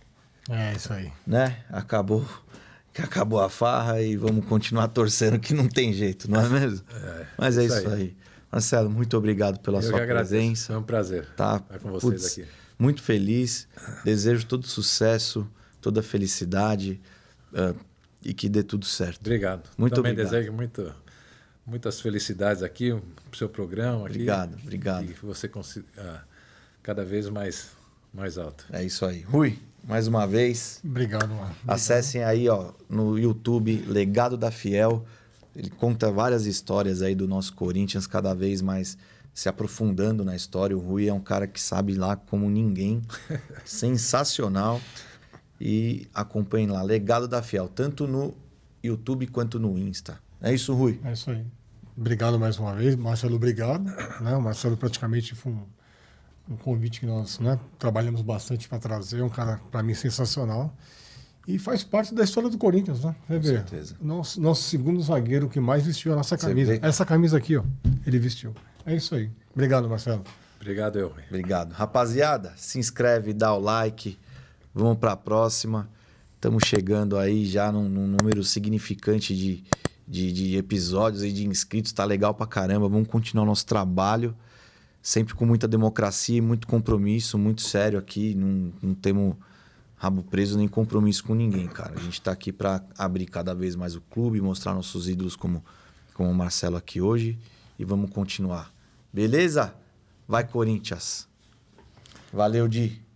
É isso aí. né? Acabou a farra e vamos continuar torcendo que não tem jeito, não é mesmo? Mas é isso aí. Marcelo, muito obrigado pela sua presença. Foi um prazer Tá? estar com vocês aqui. Muito feliz. Desejo todo sucesso, toda felicidade e que dê tudo certo. Obrigado. Muito Também obrigado. desejo muitas felicidades aqui pro seu programa. Obrigado. E que você consiga cada vez mais alto. É isso aí. Rui, mais uma vez, Obrigado, mano. acessem aí no YouTube Legado da Fiel. Ele conta várias histórias aí do nosso Corinthians, cada vez mais se aprofundando na história. O Rui é um cara que sabe lá como ninguém. Sensacional. E acompanhem lá, Legado da Fiel, tanto no YouTube quanto no Insta. É isso, Rui? É isso aí. Obrigado mais uma vez. Marcelo, obrigado. Né? O Marcelo praticamente foi um convite que nós, né, trabalhamos bastante para trazer. Um cara, para mim, sensacional. E faz parte da história do Corinthians, né? Você vê, certeza. Nosso segundo zagueiro que mais vestiu a nossa camisa. vê? Essa camisa aqui, ó, ele vestiu. É isso aí. Obrigado, Marcelo. Obrigado, eu. Obrigado. Rapaziada, se inscreve, dá o like. Vamos para a próxima. Estamos chegando aí já num número significante de episódios e de inscritos. Tá legal pra caramba. Vamos continuar o nosso trabalho. Sempre com muita democracia e muito compromisso, muito sério aqui. Não temos rabo preso nem compromisso com ninguém, cara. A gente tá aqui para abrir cada vez mais o clube, mostrar nossos ídolos como o Marcelo aqui hoje. E vamos continuar. Beleza? Vai, Corinthians. Valeu, Di.